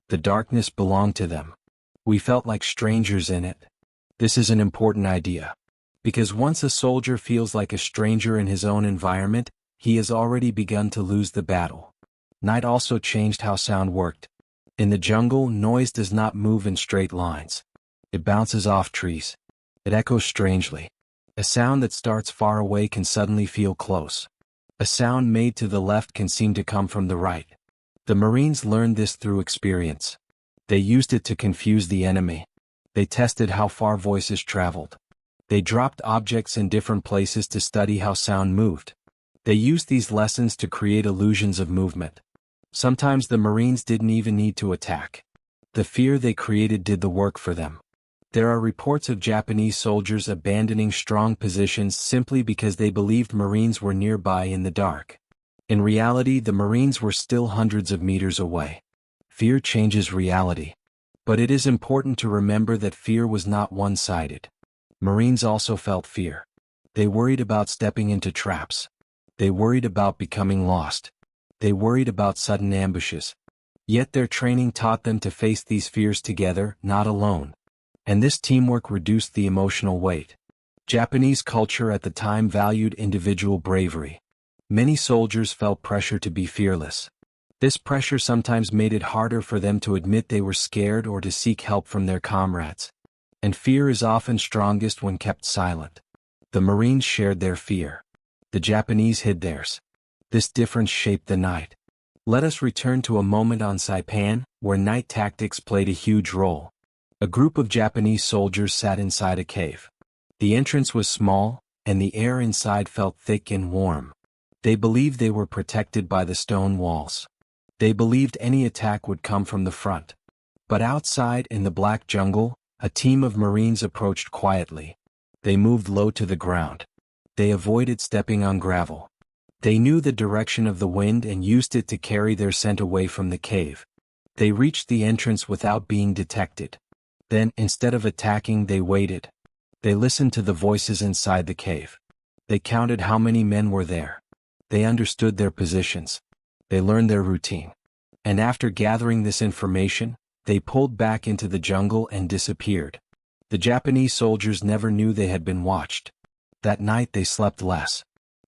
The darkness belonged to them. We felt like strangers in it." This is an important idea. Because once a soldier feels like a stranger in his own environment, he has already begun to lose the battle. Night also changed how sound worked. In the jungle, noise does not move in straight lines. It bounces off trees. It echoes strangely. A sound that starts far away can suddenly feel close. A sound made to the left can seem to come from the right. The Marines learned this through experience. They used it to confuse the enemy. They tested how far voices traveled. They dropped objects in different places to study how sound moved. They used these lessons to create illusions of movement. Sometimes the Marines didn't even need to attack. The fear they created did the work for them. There are reports of Japanese soldiers abandoning strong positions simply because they believed Marines were nearby in the dark. In reality, the Marines were still hundreds of meters away. Fear changes reality. But it is important to remember that fear was not one-sided. Marines also felt fear. They worried about stepping into traps. They worried about becoming lost. They worried about sudden ambushes. Yet their training taught them to face these fears together, not alone. And this teamwork reduced the emotional weight. Japanese culture at the time valued individual bravery. Many soldiers felt pressure to be fearless. This pressure sometimes made it harder for them to admit they were scared or to seek help from their comrades. And fear is often strongest when kept silent. The Marines shared their fear. The Japanese hid theirs. This difference shaped the night. Let us return to a moment on Saipan, where night tactics played a huge role. A group of Japanese soldiers sat inside a cave. The entrance was small, and the air inside felt thick and warm. They believed they were protected by the stone walls. They believed any attack would come from the front. But outside in the black jungle, a team of Marines approached quietly. They moved low to the ground. They avoided stepping on gravel. They knew the direction of the wind and used it to carry their scent away from the cave. They reached the entrance without being detected. Then, instead of attacking, they waited. They listened to the voices inside the cave. They counted how many men were there. They understood their positions. They learned their routine. And after gathering this information, they pulled back into the jungle and disappeared. The Japanese soldiers never knew they had been watched. That night they slept less.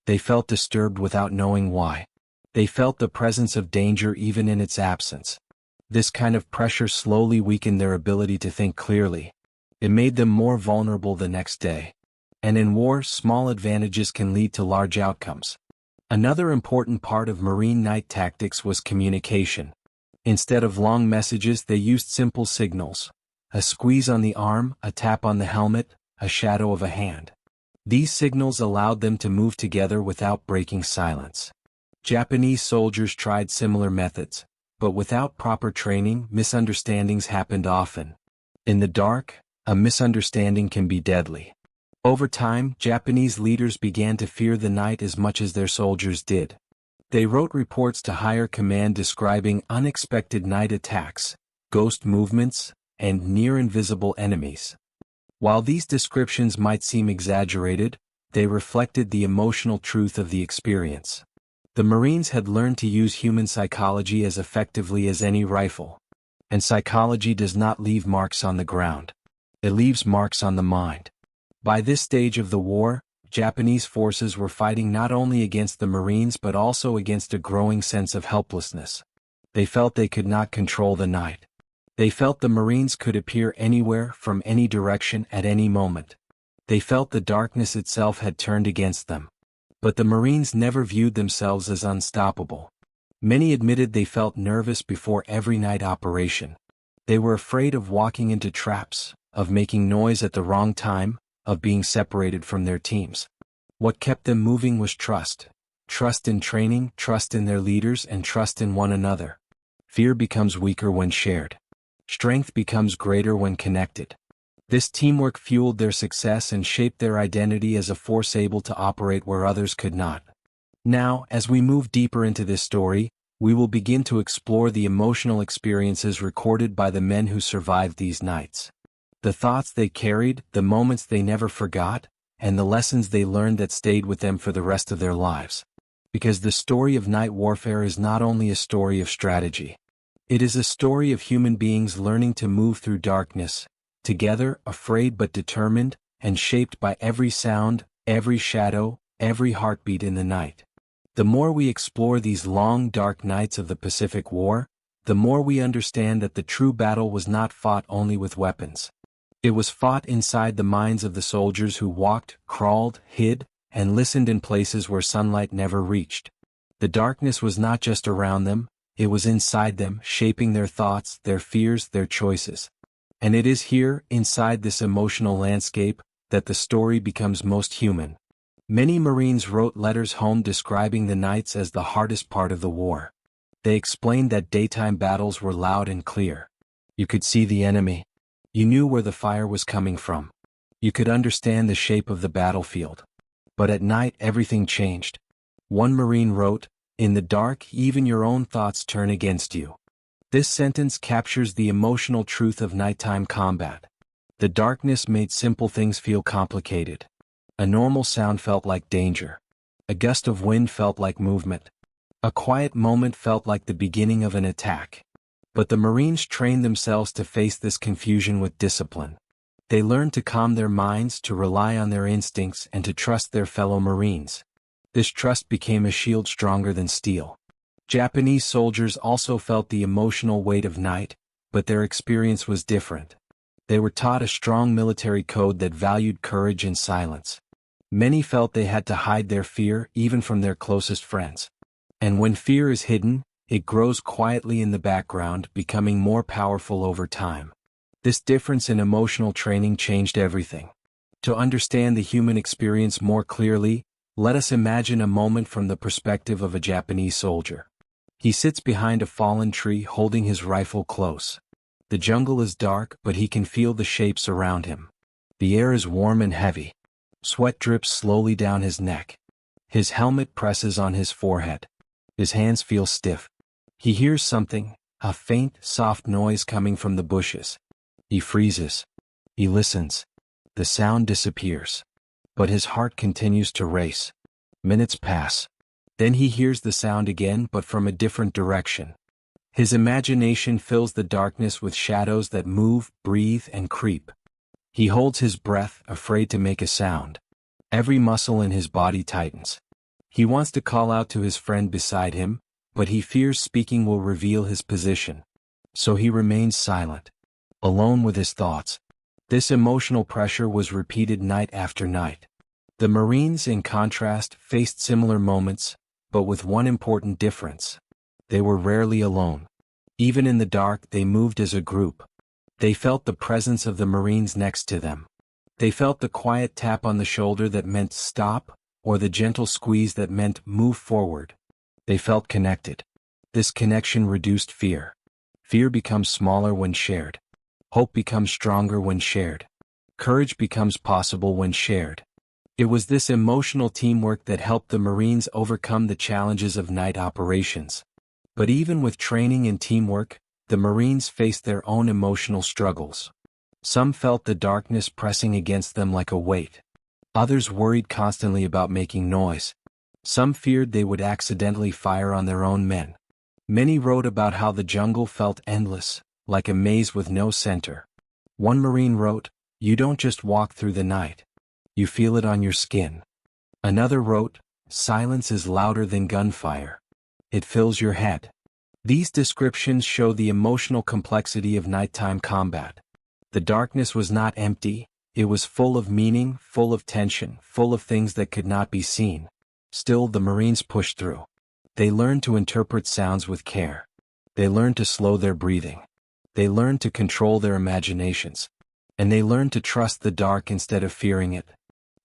They felt disturbed without knowing why. They felt the presence of danger even in its absence. This kind of pressure slowly weakened their ability to think clearly. It made them more vulnerable the next day. And in war, small advantages can lead to large outcomes. Another important part of Marine night tactics was communication. Instead of long messages, they used simple signals. A squeeze on the arm, a tap on the helmet, a shadow of a hand. These signals allowed them to move together without breaking silence. Japanese soldiers tried similar methods, but without proper training, misunderstandings happened often. In the dark, a misunderstanding can be deadly. Over time, Japanese leaders began to fear the night as much as their soldiers did. They wrote reports to higher command describing unexpected night attacks, ghost movements, and near-invisible enemies. While these descriptions might seem exaggerated, they reflected the emotional truth of the experience. The Marines had learned to use human psychology as effectively as any rifle. And psychology does not leave marks on the ground. It leaves marks on the mind. By this stage of the war, Japanese forces were fighting not only against the Marines but also against a growing sense of helplessness. They felt they could not control the night. They felt the Marines could appear anywhere, from any direction, at any moment. They felt the darkness itself had turned against them. But the Marines never viewed themselves as unstoppable. Many admitted they felt nervous before every night operation. They were afraid of walking into traps, of making noise at the wrong time, of being separated from their teams. What kept them moving was trust. Trust in training, trust in their leaders, and trust in one another. Fear becomes weaker when shared. Strength becomes greater when connected. This teamwork fueled their success and shaped their identity as a force able to operate where others could not. Now, as we move deeper into this story, we will begin to explore the emotional experiences recorded by the men who survived these nights. The thoughts they carried, the moments they never forgot, and the lessons they learned that stayed with them for the rest of their lives. Because the story of night warfare is not only a story of strategy. It is a story of human beings learning to move through darkness, together, afraid but determined, and shaped by every sound, every shadow, every heartbeat in the night. The more we explore these long, dark nights of the Pacific War, the more we understand that the true battle was not fought only with weapons. It was fought inside the minds of the soldiers who walked, crawled, hid, and listened in places where sunlight never reached. The darkness was not just around them, it was inside them, shaping their thoughts, their fears, their choices. And it is here, inside this emotional landscape, that the story becomes most human. Many Marines wrote letters home describing the nights as the hardest part of the war. They explained that daytime battles were loud and clear. You could see the enemy. You knew where the fire was coming from. You could understand the shape of the battlefield. But at night everything changed. One Marine wrote, "In the dark, even your own thoughts turn against you." This sentence captures the emotional truth of nighttime combat. The darkness made simple things feel complicated. A normal sound felt like danger. A gust of wind felt like movement. A quiet moment felt like the beginning of an attack. But the Marines trained themselves to face this confusion with discipline. They learned to calm their minds, to rely on their instincts, and to trust their fellow Marines. This trust became a shield stronger than steel. Japanese soldiers also felt the emotional weight of night, but their experience was different. They were taught a strong military code that valued courage and silence. Many felt they had to hide their fear, even from their closest friends. And when fear is hidden, it grows quietly in the background, becoming more powerful over time. This difference in emotional training changed everything. To understand the human experience more clearly, let us imagine a moment from the perspective of a Japanese soldier. He sits behind a fallen tree holding his rifle close. The jungle is dark, but he can feel the shapes around him. The air is warm and heavy. Sweat drips slowly down his neck. His helmet presses on his forehead. His hands feel stiff. He hears something, a faint, soft noise coming from the bushes. He freezes. He listens. The sound disappears. But his heart continues to race. Minutes pass. Then he hears the sound again, but from a different direction. His imagination fills the darkness with shadows that move, breathe, and creep. He holds his breath, afraid to make a sound. Every muscle in his body tightens. He wants to call out to his friend beside him, but he fears speaking will reveal his position. So he remains silent, alone with his thoughts. This emotional pressure was repeated night after night. The Marines, in contrast, faced similar moments, but with one important difference. They were rarely alone. Even in the dark, they moved as a group. They felt the presence of the Marines next to them. They felt the quiet tap on the shoulder that meant stop, or the gentle squeeze that meant move forward. They felt connected. This connection reduced fear. Fear becomes smaller when shared. Hope becomes stronger when shared. Courage becomes possible when shared. It was this emotional teamwork that helped the Marines overcome the challenges of night operations. But even with training and teamwork, the Marines faced their own emotional struggles. Some felt the darkness pressing against them like a weight. Others worried constantly about making noise. Some feared they would accidentally fire on their own men. Many wrote about how the jungle felt endless, like a maze with no center. One Marine wrote, "You don't just walk through the night. You feel it on your skin." Another wrote, "Silence is louder than gunfire. It fills your head." These descriptions show the emotional complexity of nighttime combat. The darkness was not empty, it was full of meaning, full of tension, full of things that could not be seen. Still, the Marines pushed through. They learned to interpret sounds with care. They learned to slow their breathing. They learned to control their imaginations. And they learned to trust the dark instead of fearing it.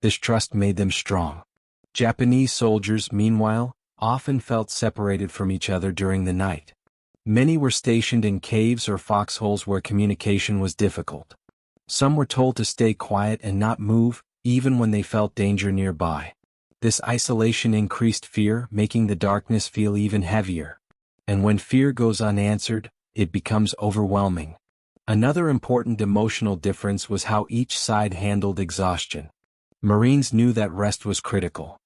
This trust made them strong. Japanese soldiers, meanwhile, often felt separated from each other during the night. Many were stationed in caves or foxholes where communication was difficult. Some were told to stay quiet and not move, even when they felt danger nearby. This isolation increased fear, making the darkness feel even heavier. And when fear goes unanswered, it becomes overwhelming. Another important emotional difference was how each side handled exhaustion. Marines knew that rest was critical.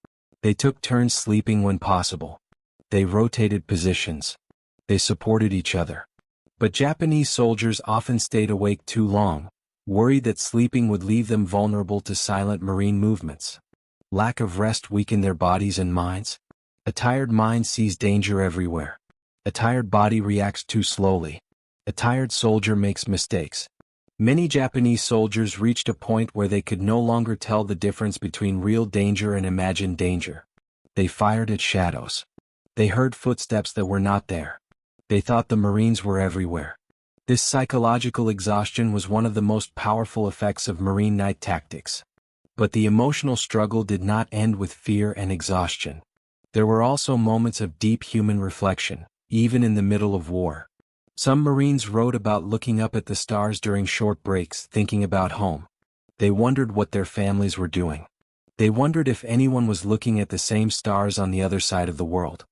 They took turns sleeping when possible. They rotated positions. They supported each other. But Japanese soldiers often stayed awake too long, worried that sleeping would leave them vulnerable to silent Marine movements. Lack of rest weakened their bodies and minds. A tired mind sees danger everywhere. A tired body reacts too slowly. A tired soldier makes mistakes. Many Japanese soldiers reached a point where they could no longer tell the difference between real danger and imagined danger. They fired at shadows. They heard footsteps that were not there. They thought the Marines were everywhere. This psychological exhaustion was one of the most powerful effects of Marine night tactics. But the emotional struggle did not end with fear and exhaustion. There were also moments of deep human reflection, even in the middle of war. Some Marines wrote about looking up at the stars during short breaks, thinking about home. They wondered what their families were doing. They wondered if anyone was looking at the same stars on the other side of the world.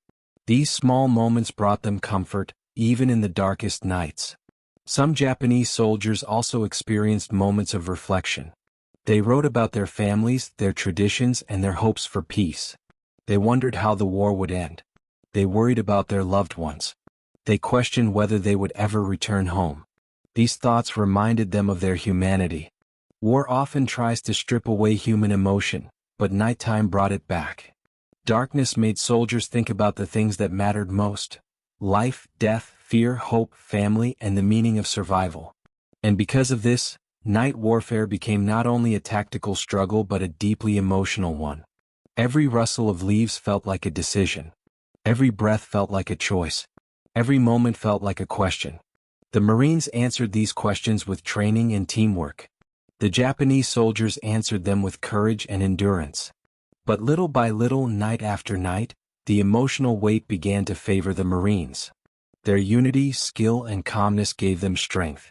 These small moments brought them comfort, even in the darkest nights. Some Japanese soldiers also experienced moments of reflection. They wrote about their families, their traditions, and their hopes for peace. They wondered how the war would end. They worried about their loved ones. They questioned whether they would ever return home. These thoughts reminded them of their humanity. War often tries to strip away human emotion, but nighttime brought it back. Darkness made soldiers think about the things that mattered most: life, death, fear, hope, family, and the meaning of survival. And because of this, night warfare became not only a tactical struggle but a deeply emotional one. Every rustle of leaves felt like a decision. Every breath felt like a choice. Every moment felt like a question. The Marines answered these questions with training and teamwork. The Japanese soldiers answered them with courage and endurance. But little by little, night after night, the emotional weight began to favor the Marines. Their unity, skill, and calmness gave them strength.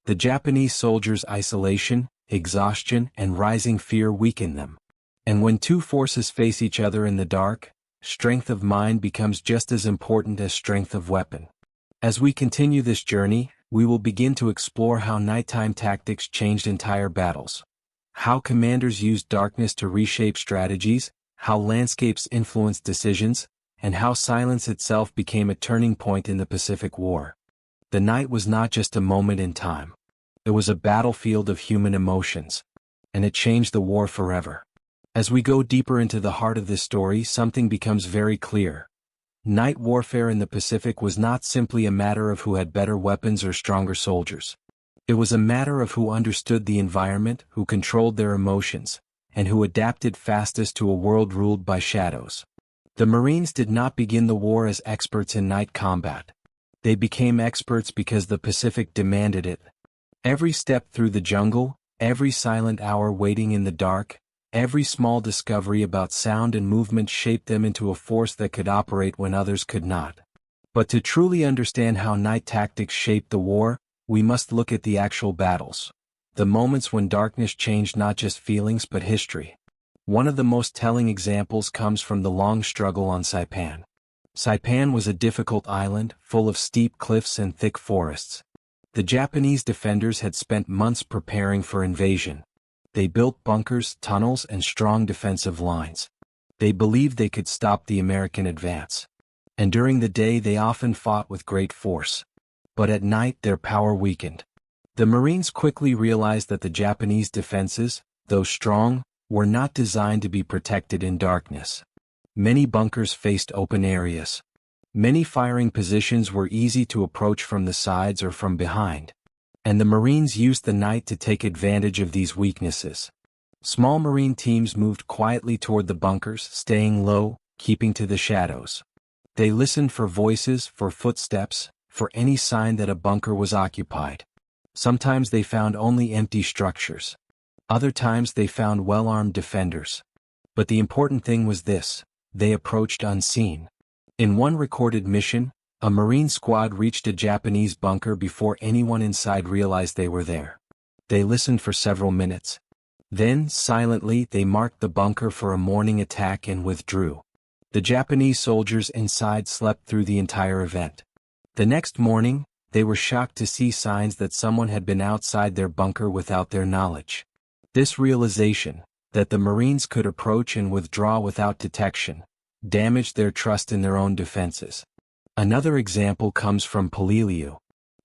The Japanese soldiers' isolation, exhaustion, and rising fear weakened them. And when two forces face each other in the dark, strength of mind becomes just as important as strength of weapon. As we continue this journey, we will begin to explore how nighttime tactics changed entire battles. How commanders used darkness to reshape strategies, how landscapes influenced decisions, and how silence itself became a turning point in the Pacific War. The night was not just a moment in time. It was a battlefield of human emotions. And it changed the war forever. As we go deeper into the heart of this story, something becomes very clear. Night warfare in the Pacific was not simply a matter of who had better weapons or stronger soldiers. It was a matter of who understood the environment, who controlled their emotions, and who adapted fastest to a world ruled by shadows. The Marines did not begin the war as experts in night combat. They became experts because the Pacific demanded it. Every step through the jungle, every silent hour waiting in the dark, every small discovery about sound and movement shaped them into a force that could operate when others could not. But to truly understand how night tactics shaped the war, we must look at the actual battles. The moments when darkness changed not just feelings but history. One of the most telling examples comes from the long struggle on Saipan. Saipan was a difficult island, full of steep cliffs and thick forests. The Japanese defenders had spent months preparing for invasion. They built bunkers, tunnels, and strong defensive lines. They believed they could stop the American advance. And during the day they often fought with great force. But at night their power weakened. The Marines quickly realized that the Japanese defenses, though strong, were not designed to be protected in darkness. Many bunkers faced open areas. Many firing positions were easy to approach from the sides or from behind. And the Marines used the night to take advantage of these weaknesses. Small Marine teams moved quietly toward the bunkers, staying low, keeping to the shadows. They listened for voices, for footsteps, for any sign that a bunker was occupied. Sometimes they found only empty structures. Other times they found well-armed defenders. But the important thing was this: they approached unseen. In one recorded mission, a Marine squad reached a Japanese bunker before anyone inside realized they were there. They listened for several minutes. Then, silently, they marked the bunker for a morning attack and withdrew. The Japanese soldiers inside slept through the entire event. The next morning, they were shocked to see signs that someone had been outside their bunker without their knowledge. This realization, that the Marines could approach and withdraw without detection, damaged their trust in their own defenses. Another example comes from Peleliu.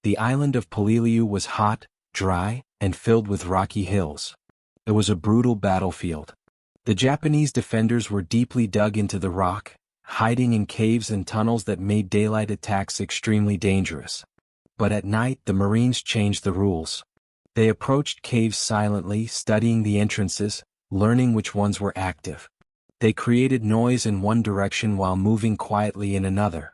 The island of Peleliu was hot, dry, and filled with rocky hills. It was a brutal battlefield. The Japanese defenders were deeply dug into the rock, hiding in caves and tunnels that made daylight attacks extremely dangerous. But at night the Marines changed the rules. They approached caves silently, studying the entrances, learning which ones were active. They created noise in one direction while moving quietly in another.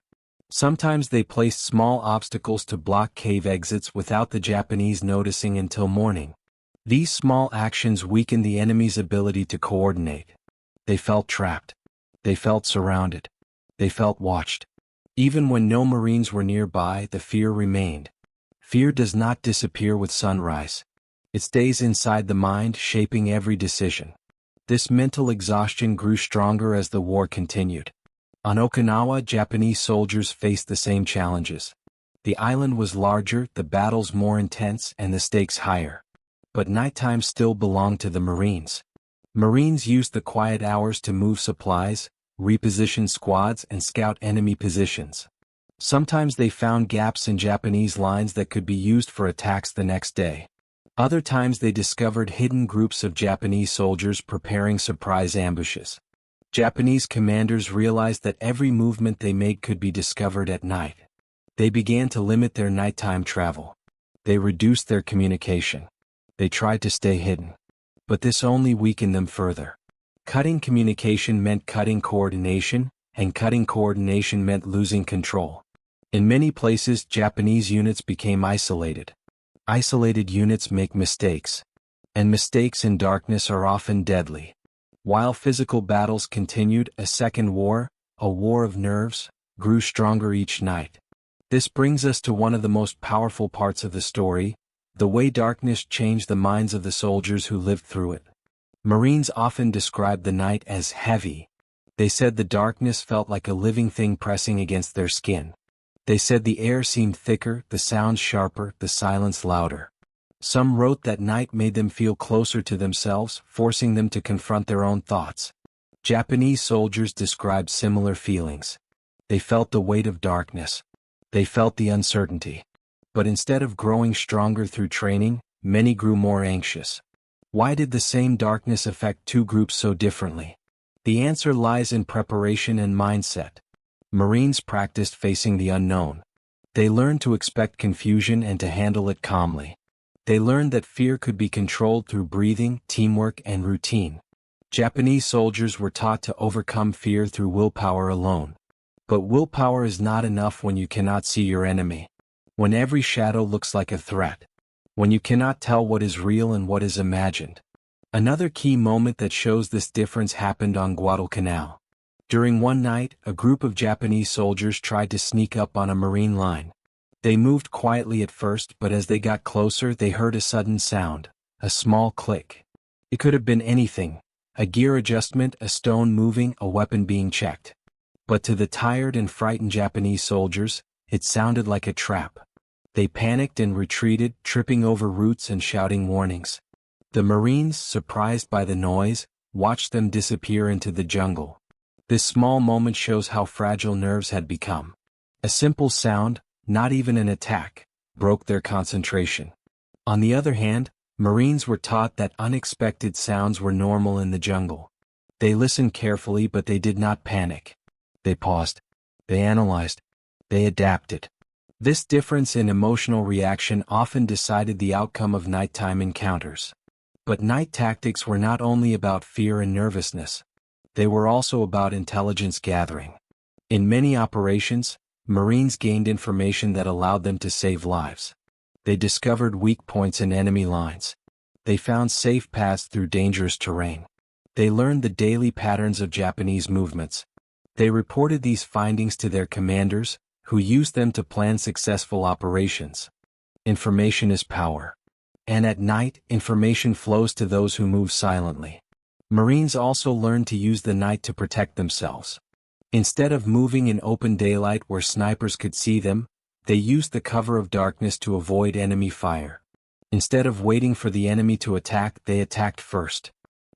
Sometimes they placed small obstacles to block cave exits without the Japanese noticing until morning. These small actions weakened the enemy's ability to coordinate. They felt trapped. They felt surrounded. They felt watched. Even when no Marines were nearby, the fear remained. Fear does not disappear with sunrise. It stays inside the mind, shaping every decision. This mental exhaustion grew stronger as the war continued. On Okinawa, Japanese soldiers faced the same challenges. The island was larger, the battles more intense, and the stakes higher. But nighttime still belonged to the Marines. Marines used the quiet hours to move supplies, reposition squads, and scout enemy positions. Sometimes they found gaps in Japanese lines that could be used for attacks the next day. Other times they discovered hidden groups of Japanese soldiers preparing surprise ambushes. Japanese commanders realized that every movement they made could be discovered at night. They began to limit their nighttime travel. They reduced their communication. They tried to stay hidden. But this only weakened them further. Cutting communication meant cutting coordination, and cutting coordination meant losing control. In many places, Japanese units became isolated. Isolated units make mistakes. And mistakes in darkness are often deadly. While physical battles continued, a second war, a war of nerves, grew stronger each night. This brings us to one of the most powerful parts of the story: the way darkness changed the minds of the soldiers who lived through it. Marines often described the night as heavy. They said the darkness felt like a living thing pressing against their skin. They said the air seemed thicker, the sounds sharper, the silence louder. Some wrote that night made them feel closer to themselves, forcing them to confront their own thoughts. Japanese soldiers described similar feelings. They felt the weight of darkness. They felt the uncertainty. But instead of growing stronger through training, many grew more anxious. Why did the same darkness affect two groups so differently? The answer lies in preparation and mindset. Marines practiced facing the unknown. They learned to expect confusion and to handle it calmly. They learned that fear could be controlled through breathing, teamwork, and routine. Japanese soldiers were taught to overcome fear through willpower alone. But willpower is not enough when you cannot see your enemy. When every shadow looks like a threat. When you cannot tell what is real and what is imagined. Another key moment that shows this difference happened on Guadalcanal. During one night, a group of Japanese soldiers tried to sneak up on a Marine line. They moved quietly at first, but as they got closer they heard a sudden sound, a small click. It could have been anything: a gear adjustment, a stone moving, a weapon being checked. But to the tired and frightened Japanese soldiers, it sounded like a trap. They panicked and retreated, tripping over roots and shouting warnings. The Marines, surprised by the noise, watched them disappear into the jungle. This small moment shows how fragile nerves had become. A simple sound, not even an attack, broke their concentration. On the other hand, Marines were taught that unexpected sounds were normal in the jungle. They listened carefully, but they did not panic. They paused. They analyzed. They adapted. This difference in emotional reaction often decided the outcome of nighttime encounters. But night tactics were not only about fear and nervousness. They were also about intelligence gathering. In many operations, Marines gained information that allowed them to save lives. They discovered weak points in enemy lines. They found safe paths through dangerous terrain. They learned the daily patterns of Japanese movements. They reported these findings to their commanders, who used them to plan successful operations. Information is power. And at night, information flows to those who move silently. Marines also learned to use the night to protect themselves. Instead of moving in open daylight where snipers could see them, they used the cover of darkness to avoid enemy fire. Instead of waiting for the enemy to attack, they attacked first.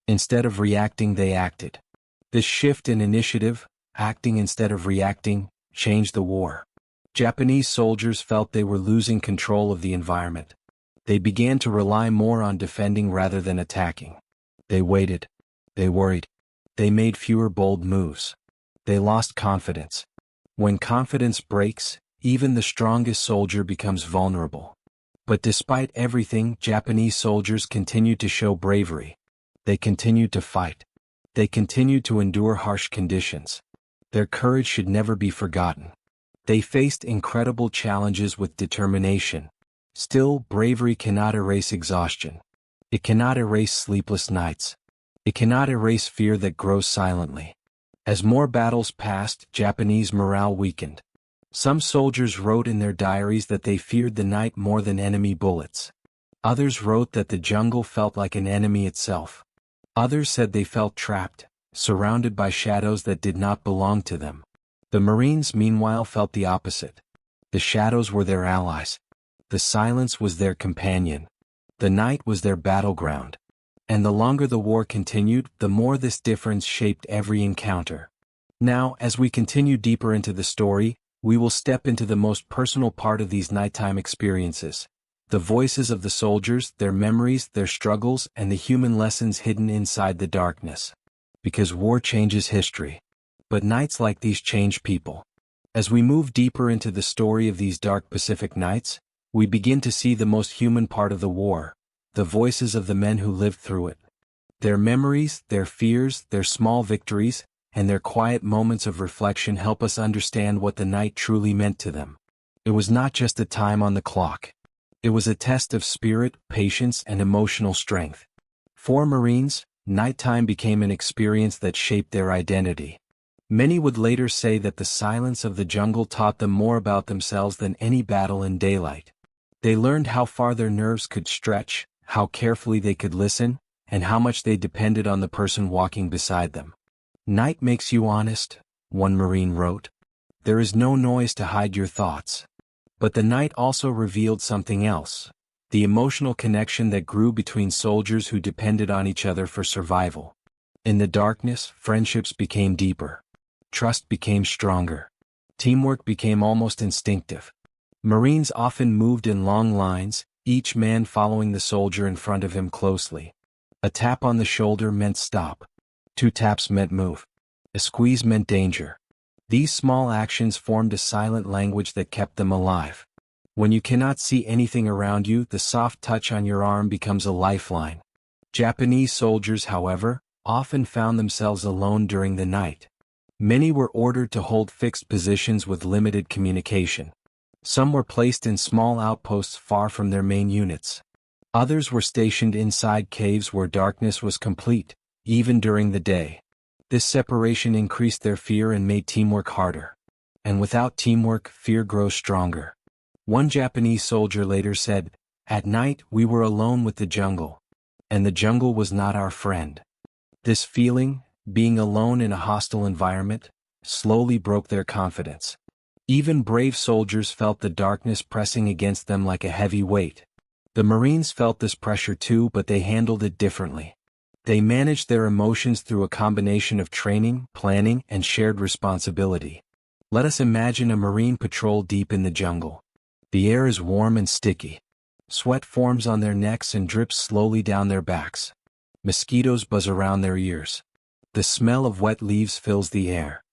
Instead of reacting, they acted. This shift in initiative, acting instead of reacting, changed the war. Japanese soldiers felt they were losing control of the environment. They began to rely more on defending rather than attacking. They waited. They worried. They made fewer bold moves. They lost confidence. When confidence breaks, even the strongest soldier becomes vulnerable. But despite everything, Japanese soldiers continued to show bravery. They continued to fight. They continued to endure harsh conditions. Their courage should never be forgotten. They faced incredible challenges with determination. Still, bravery cannot erase exhaustion. It cannot erase sleepless nights. It cannot erase fear that grows silently. As more battles passed, Japanese morale weakened. Some soldiers wrote in their diaries that they feared the night more than enemy bullets. Others wrote that the jungle felt like an enemy itself. Others said they felt trapped, surrounded by shadows that did not belong to them. The Marines, meanwhile, felt the opposite. The shadows were their allies. The silence was their companion. The night was their battleground. And the longer the war continued, the more this difference shaped every encounter. Now, as we continue deeper into the story, we will step into the most personal part of these nighttime experiences. The voices of the soldiers, their memories, their struggles, and the human lessons hidden inside the darkness. Because war changes history. But nights like these change people. As we move deeper into the story of these dark Pacific nights, we begin to see the most human part of the war. The voices of the men who lived through it. Their memories, their fears, their small victories, and their quiet moments of reflection help us understand what the night truly meant to them. It was not just a time on the clock. It was a test of spirit, patience, and emotional strength. For Marines, nighttime became an experience that shaped their identity. Many would later say that the silence of the jungle taught them more about themselves than any battle in daylight. They learned how far their nerves could stretch, how carefully they could listen, and how much they depended on the person walking beside them. Night makes you honest, one Marine wrote. There is no noise to hide your thoughts. But the night also revealed something else, the emotional connection that grew between soldiers who depended on each other for survival. In the darkness, friendships became deeper. Trust became stronger. Teamwork became almost instinctive. Marines often moved in long lines, each man following the soldier in front of him closely. A tap on the shoulder meant stop. 2 taps meant move. A squeeze meant danger. These small actions formed a silent language that kept them alive. When you cannot see anything around you, the soft touch on your arm becomes a lifeline. Japanese soldiers, however, often found themselves alone during the night. Many were ordered to hold fixed positions with limited communication. Some were placed in small outposts far from their main units. Others were stationed inside caves where darkness was complete, even during the day. This separation increased their fear and made teamwork harder. And without teamwork, fear grows stronger. One Japanese soldier later said, "At night we were alone with the jungle. And the jungle was not our friend." This feeling, being alone in a hostile environment, slowly broke their confidence. Even brave soldiers felt the darkness pressing against them like a heavy weight. The Marines felt this pressure too, but they handled it differently. They managed their emotions through a combination of training, planning, and shared responsibility. Let us imagine a marine patrol deep in the jungle. The air is warm and sticky. Sweat forms on their necks and drips slowly down their backs. Mosquitoes buzz around their ears. The smell of wet leaves fills the air.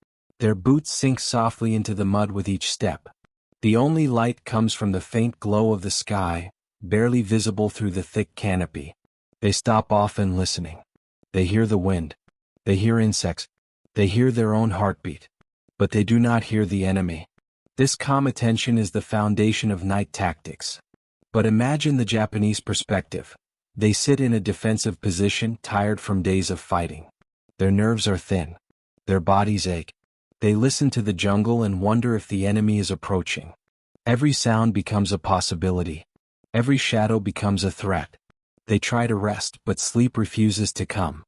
Their boots sink softly into the mud with each step. The only light comes from the faint glow of the sky, barely visible through the thick canopy. They stop often listening. They hear the wind. They hear insects. They hear their own heartbeat. But they do not hear the enemy. This calm attention is the foundation of night tactics. But imagine the Japanese perspective. They sit in a defensive position, tired from days of fighting. Their nerves are thin. Their bodies ache. They listen to the jungle and wonder if the enemy is approaching. Every sound becomes a possibility. Every shadow becomes a threat. They try to rest, but sleep refuses to come.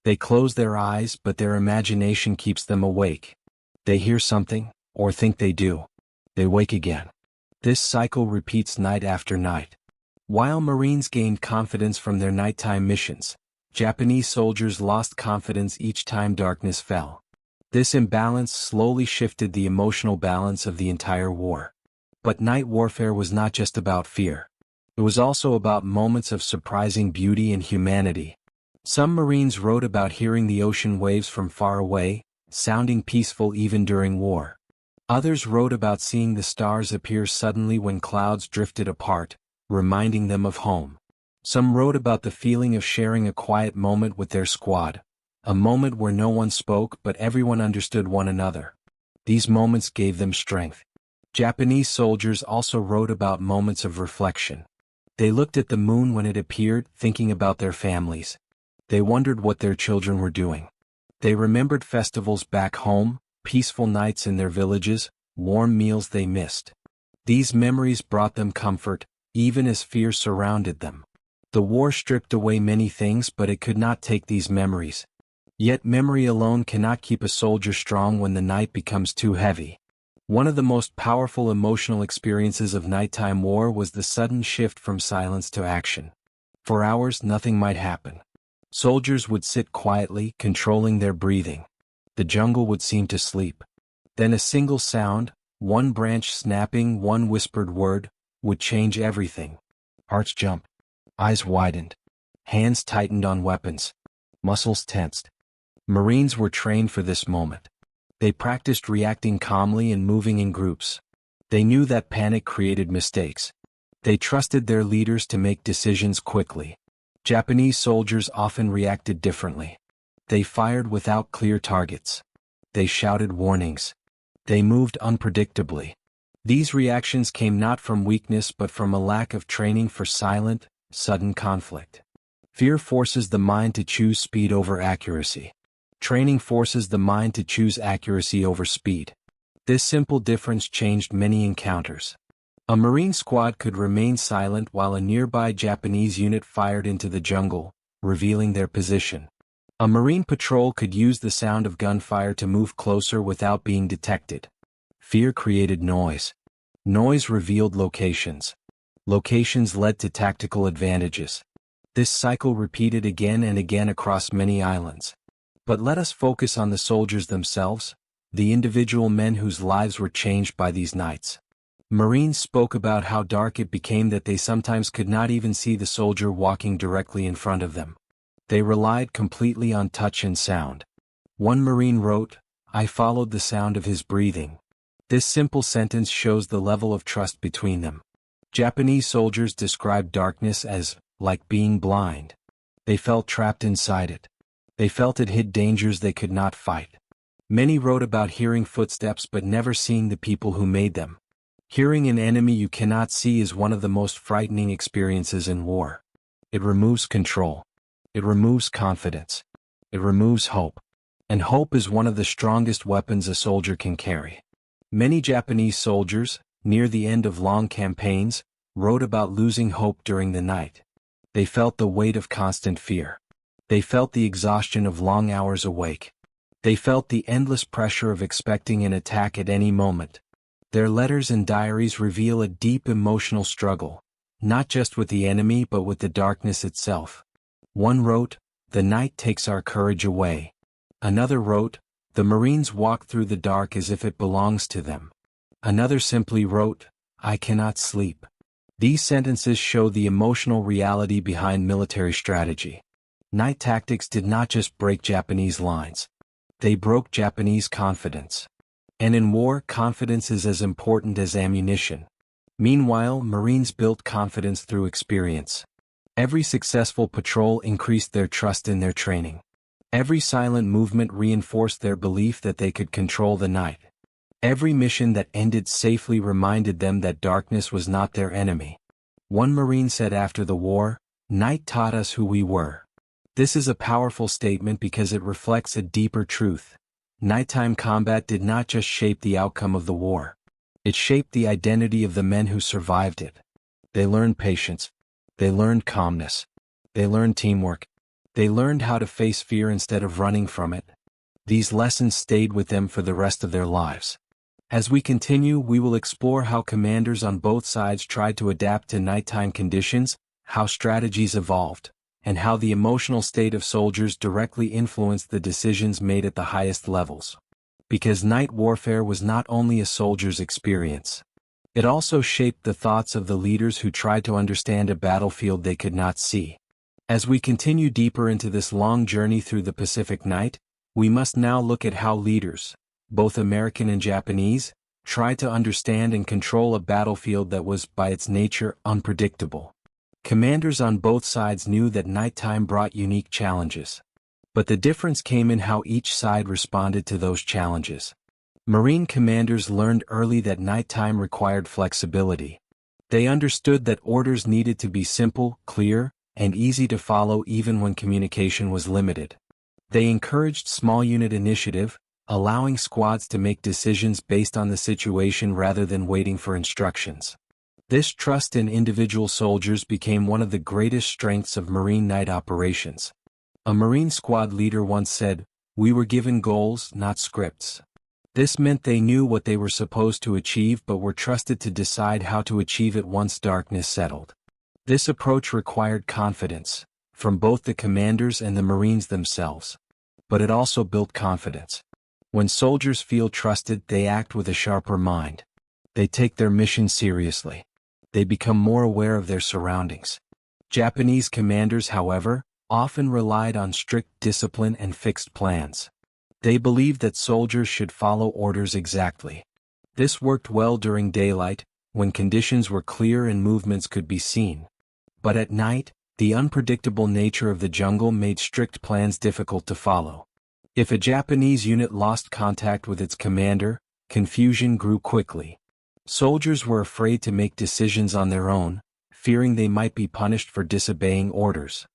They close their eyes, but their imagination keeps them awake. They hear something, or think they do. They wake again. This cycle repeats night after night. While Marines gained confidence from their nighttime missions, Japanese soldiers lost confidence each time darkness fell. This imbalance slowly shifted the emotional balance of the entire war. But night warfare was not just about fear. It was also about moments of surprising beauty and humanity. Some Marines wrote about hearing the ocean waves from far away, sounding peaceful even during war. Others wrote about seeing the stars appear suddenly when clouds drifted apart, reminding them of home. Some wrote about the feeling of sharing a quiet moment with their squad, a moment where no one spoke but everyone understood one another. These moments gave them strength. Japanese soldiers also wrote about moments of reflection. They looked at the moon when it appeared, thinking about their families. They wondered what their children were doing. They remembered festivals back home, peaceful nights in their villages, warm meals they missed. These memories brought them comfort, even as fear surrounded them. The war stripped away many things, but it could not take these memories. Yet memory alone cannot keep a soldier strong when the night becomes too heavy. One of the most powerful emotional experiences of nighttime war was the sudden shift from silence to action. For hours nothing might happen. Soldiers would sit quietly, controlling their breathing. The jungle would seem to sleep. Then a single sound, one branch snapping, one whispered word, would change everything. Hearts jumped. Eyes widened. Hands tightened on weapons. Muscles tensed. Marines were trained for this moment. They practiced reacting calmly and moving in groups. They knew that panic created mistakes. They trusted their leaders to make decisions quickly. Japanese soldiers often reacted differently. They fired without clear targets. They shouted warnings. They moved unpredictably. These reactions came not from weakness but from a lack of training for silent, sudden conflict. Fear forces the mind to choose speed over accuracy. Training forces the mind to choose accuracy over speed. This simple difference changed many encounters. A Marine squad could remain silent while a nearby Japanese unit fired into the jungle, revealing their position. A Marine patrol could use the sound of gunfire to move closer without being detected. Fear created noise. Noise revealed locations. Locations led to tactical advantages. This cycle repeated again and again across many islands. But let us focus on the soldiers themselves, the individual men whose lives were changed by these nights. Marines spoke about how dark it became that they sometimes could not even see the soldier walking directly in front of them. They relied completely on touch and sound. One Marine wrote, "I followed the sound of his breathing." This simple sentence shows the level of trust between them. Japanese soldiers described darkness as, like being blind. They felt trapped inside it. They felt it hid dangers they could not fight. Many wrote about hearing footsteps but never seeing the people who made them. Hearing an enemy you cannot see is one of the most frightening experiences in war. It removes control. It removes confidence. It removes hope. And hope is one of the strongest weapons a soldier can carry. Many Japanese soldiers, near the end of long campaigns, wrote about losing hope during the night. They felt the weight of constant fear. They felt the exhaustion of long hours awake. They felt the endless pressure of expecting an attack at any moment. Their letters and diaries reveal a deep emotional struggle, not just with the enemy but with the darkness itself. One wrote, "The night takes our courage away." Another wrote, "The Marines walk through the dark as if it belongs to them." Another simply wrote, "I cannot sleep." These sentences show the emotional reality behind military strategy. Night tactics did not just break Japanese lines. They broke Japanese confidence. And in war, confidence is as important as ammunition. Meanwhile, Marines built confidence through experience. Every successful patrol increased their trust in their training. Every silent movement reinforced their belief that they could control the night. Every mission that ended safely reminded them that darkness was not their enemy. One Marine said after the war, "Night taught us who we were." This is a powerful statement because it reflects a deeper truth. Nighttime combat did not just shape the outcome of the war. It shaped the identity of the men who survived it. They learned patience. They learned calmness. They learned teamwork. They learned how to face fear instead of running from it. These lessons stayed with them for the rest of their lives. As we continue, we will explore how commanders on both sides tried to adapt to nighttime conditions, how strategies evolved, and how the emotional state of soldiers directly influenced the decisions made at the highest levels. Because night warfare was not only a soldier's experience. It also shaped the thoughts of the leaders who tried to understand a battlefield they could not see. As we continue deeper into this long journey through the Pacific Night, we must now look at how leaders, both American and Japanese, tried to understand and control a battlefield that was, by its nature, unpredictable. Commanders on both sides knew that nighttime brought unique challenges. But the difference came in how each side responded to those challenges. Marine commanders learned early that nighttime required flexibility. They understood that orders needed to be simple, clear, and easy to follow even when communication was limited. They encouraged small unit initiative, allowing squads to make decisions based on the situation rather than waiting for instructions. This trust in individual soldiers became one of the greatest strengths of Marine night operations. A Marine squad leader once said, "We were given goals, not scripts." This meant they knew what they were supposed to achieve but were trusted to decide how to achieve it once darkness settled. This approach required confidence, from both the commanders and the Marines themselves. But it also built confidence. When soldiers feel trusted, they act with a sharper mind. They take their mission seriously. They become more aware of their surroundings. Japanese commanders, however, often relied on strict discipline and fixed plans. They believed that soldiers should follow orders exactly. This worked well during daylight, when conditions were clear and movements could be seen. But at night, the unpredictable nature of the jungle made strict plans difficult to follow. If a Japanese unit lost contact with its commander, confusion grew quickly. Soldiers were afraid to make decisions on their own, fearing they might be punished for disobeying orders.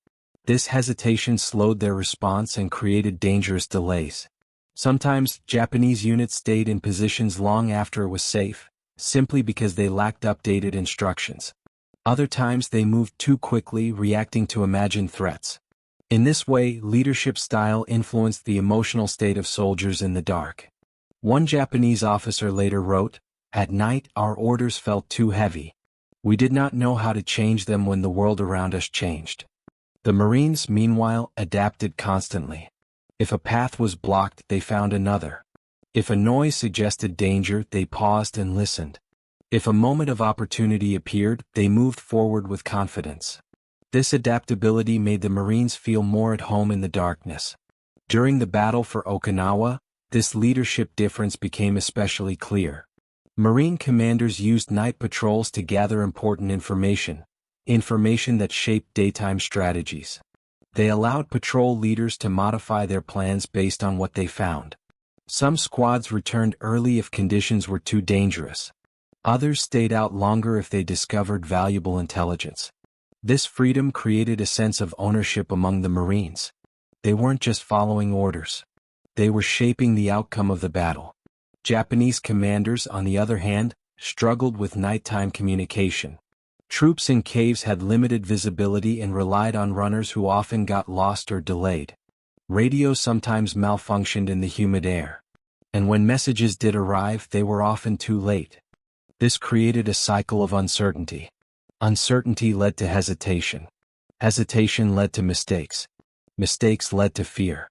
This hesitation slowed their response and created dangerous delays. Sometimes, Japanese units stayed in positions long after it was safe, simply because they lacked updated instructions. Other times they moved too quickly, reacting to imagined threats. In this way, leadership style influenced the emotional state of soldiers in the dark. One Japanese officer later wrote, "At night our orders felt too heavy. We did not know how to change them when the world around us changed." The Marines, meanwhile, adapted constantly. If a path was blocked, they found another. If a noise suggested danger, they paused and listened. If a moment of opportunity appeared, they moved forward with confidence. This adaptability made the Marines feel more at home in the darkness. During the battle for Okinawa, this leadership difference became especially clear. Marine commanders used night patrols to gather important information that shaped daytime strategies. They allowed patrol leaders to modify their plans based on what they found. Some squads returned early if conditions were too dangerous. Others stayed out longer if they discovered valuable intelligence. This freedom created a sense of ownership among the Marines. They weren't just following orders. They were shaping the outcome of the battle. Japanese commanders, on the other hand, struggled with nighttime communication. Troops in caves had limited visibility and relied on runners who often got lost or delayed. Radios sometimes malfunctioned in the humid air. And when messages did arrive, they were often too late. This created a cycle of uncertainty. Uncertainty led to hesitation. Hesitation led to mistakes. Mistakes led to fear.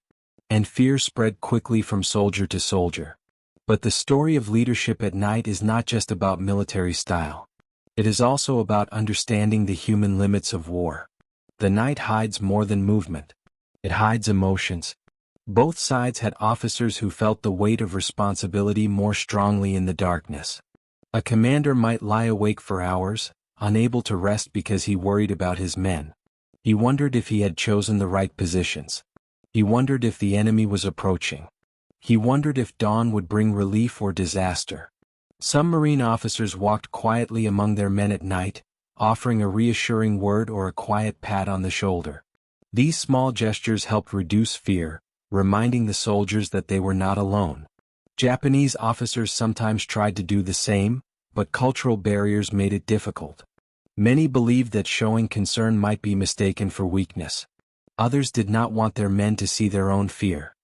And fear spread quickly from soldier to soldier. But the story of leadership at night is not just about military style. It is also about understanding the human limits of war. The night hides more than movement. It hides emotions. Both sides had officers who felt the weight of responsibility more strongly in the darkness. A commander might lie awake for hours, unable to rest because he worried about his men. He wondered if he had chosen the right positions. He wondered if the enemy was approaching. He wondered if dawn would bring relief or disaster. Some Marine officers walked quietly among their men at night, offering a reassuring word or a quiet pat on the shoulder. These small gestures helped reduce fear, reminding the soldiers that they were not alone. Japanese officers sometimes tried to do the same, but cultural barriers made it difficult. Many believed that showing concern might be mistaken for weakness. Others did not want their men to see their own fear.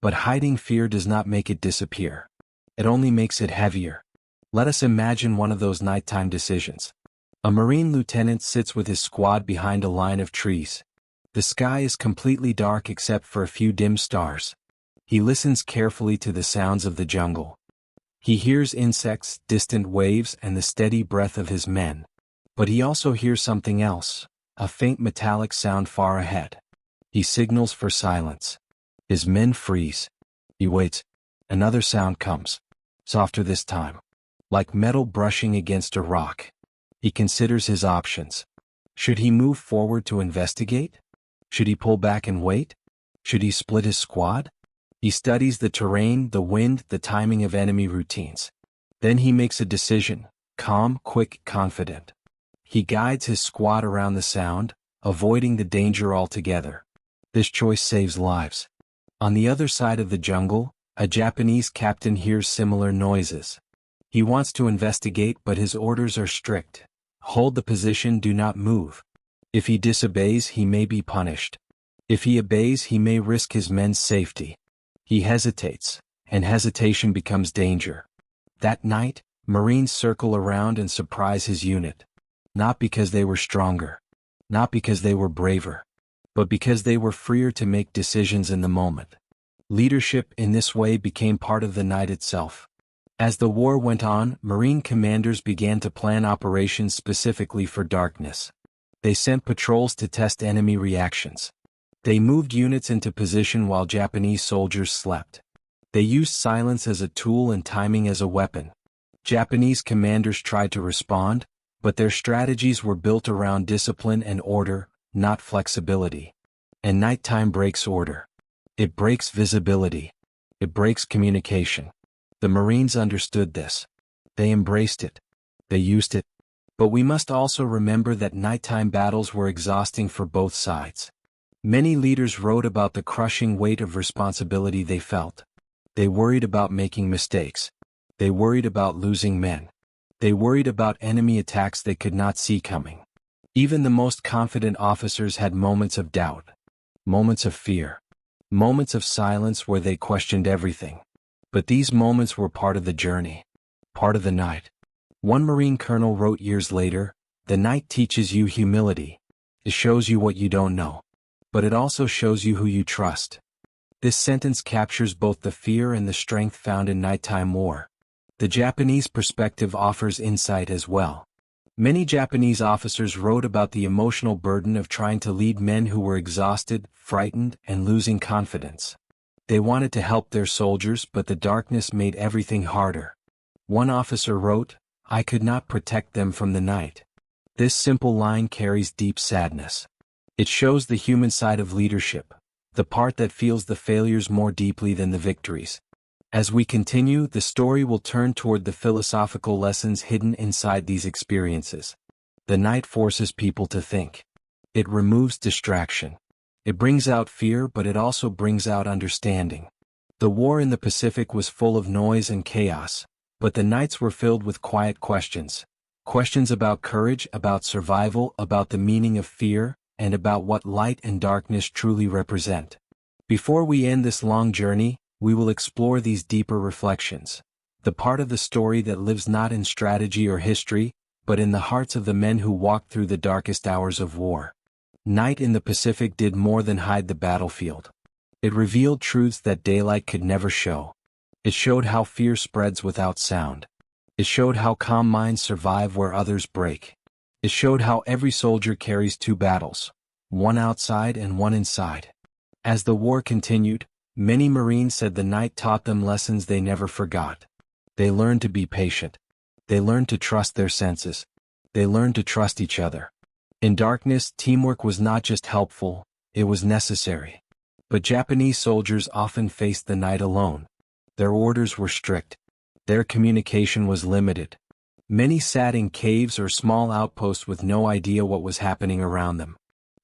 But hiding fear does not make it disappear. It only makes it heavier. Let us imagine one of those nighttime decisions. A Marine lieutenant sits with his squad behind a line of trees. The sky is completely dark except for a few dim stars. He listens carefully to the sounds of the jungle. He hears insects, distant waves, and the steady breath of his men. But he also hears something else, a faint metallic sound far ahead. He signals for silence. His men freeze. He waits. Another sound comes. Softer this time. Like metal brushing against a rock. He considers his options. Should he move forward to investigate? Should he pull back and wait? Should he split his squad? He studies the terrain, the wind, the timing of enemy routines. Then he makes a decision, calm, quick, confident. He guides his squad around the sound, avoiding the danger altogether. This choice saves lives. On the other side of the jungle, a Japanese captain hears similar noises. He wants to investigate, but his orders are strict. Hold the position, do not move. If he disobeys, he may be punished. If he obeys, he may risk his men's safety. He hesitates, and hesitation becomes danger. That night, Marines circle around and surprise his unit. Not because they were stronger. Not because they were braver. But because they were freer to make decisions in the moment. Leadership in this way became part of the night itself. As the war went on, Marine commanders began to plan operations specifically for darkness. They sent patrols to test enemy reactions. They moved units into position while Japanese soldiers slept. They used silence as a tool and timing as a weapon. Japanese commanders tried to respond, but their strategies were built around discipline and order, not flexibility. And nighttime breaks order. It breaks visibility. It breaks communication. The Marines understood this. They embraced it. They used it. But we must also remember that nighttime battles were exhausting for both sides. Many leaders wrote about the crushing weight of responsibility they felt. They worried about making mistakes. They worried about losing men. They worried about enemy attacks they could not see coming. Even the most confident officers had moments of doubt. Moments of fear. Moments of silence where they questioned everything. But these moments were part of the journey. Part of the night. One Marine colonel wrote years later, "The night teaches you humility. It shows you what you don't know. But it also shows you who you trust." This sentence captures both the fear and the strength found in nighttime war. The Japanese perspective offers insight as well. Many Japanese officers wrote about the emotional burden of trying to lead men who were exhausted, frightened, and losing confidence. They wanted to help their soldiers, but the darkness made everything harder. One officer wrote, "I could not protect them from the night." This simple line carries deep sadness. It shows the human side of leadership, the part that feels the failures more deeply than the victories. As we continue, the story will turn toward the philosophical lessons hidden inside these experiences. The night forces people to think. It removes distraction. It brings out fear, but it also brings out understanding. The war in the Pacific was full of noise and chaos, but the nights were filled with quiet questions. Questions about courage, about survival, about the meaning of fear, and about what light and darkness truly represent. Before we end this long journey, we will explore these deeper reflections. The part of the story that lives not in strategy or history, but in the hearts of the men who walked through the darkest hours of war. Night in the Pacific did more than hide the battlefield. It revealed truths that daylight could never show. It showed how fear spreads without sound. It showed how calm minds survive where others break. It showed how every soldier carries two battles, one outside and one inside. As the war continued, many Marines said the night taught them lessons they never forgot. They learned to be patient. They learned to trust their senses. They learned to trust each other. In darkness, teamwork was not just helpful, it was necessary. But Japanese soldiers often faced the night alone. Their orders were strict. Their communication was limited. Many sat in caves or small outposts with no idea what was happening around them.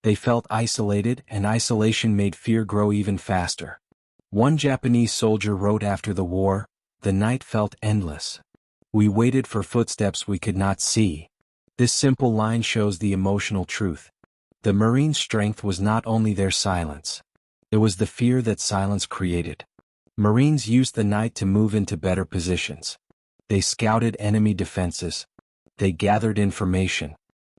They felt isolated, and isolation made fear grow even faster. One Japanese soldier wrote after the war, "The night felt endless. We waited for footsteps we could not see." This simple line shows the emotional truth. The Marines' strength was not only their silence. It was the fear that silence created. Marines used the night to move into better positions. They scouted enemy defenses. They gathered information.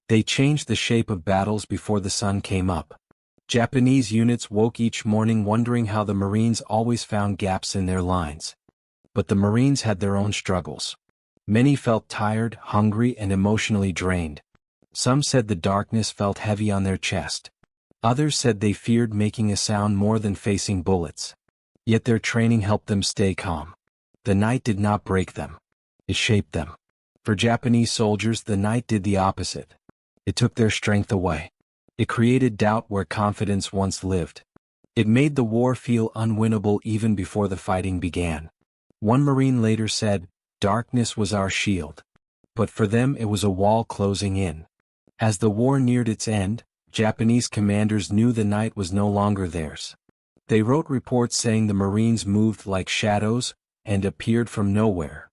They changed the shape of battles before the sun came up. Japanese units woke each morning wondering how the Marines always found gaps in their lines. But the Marines had their own struggles. Many felt tired, hungry, and emotionally drained. Some said the darkness felt heavy on their chest. Others said they feared making a sound more than facing bullets. Yet their training helped them stay calm. The night did not break them. It shaped them. For Japanese soldiers, the night did the opposite. It took their strength away. It created doubt where confidence once lived. It made the war feel unwinnable even before the fighting began. One Marine later said, "Darkness was our shield." But for them it was a wall closing in. As the war neared its end, Japanese commanders knew the night was no longer theirs. They wrote reports saying the Marines moved like shadows and appeared from nowhere.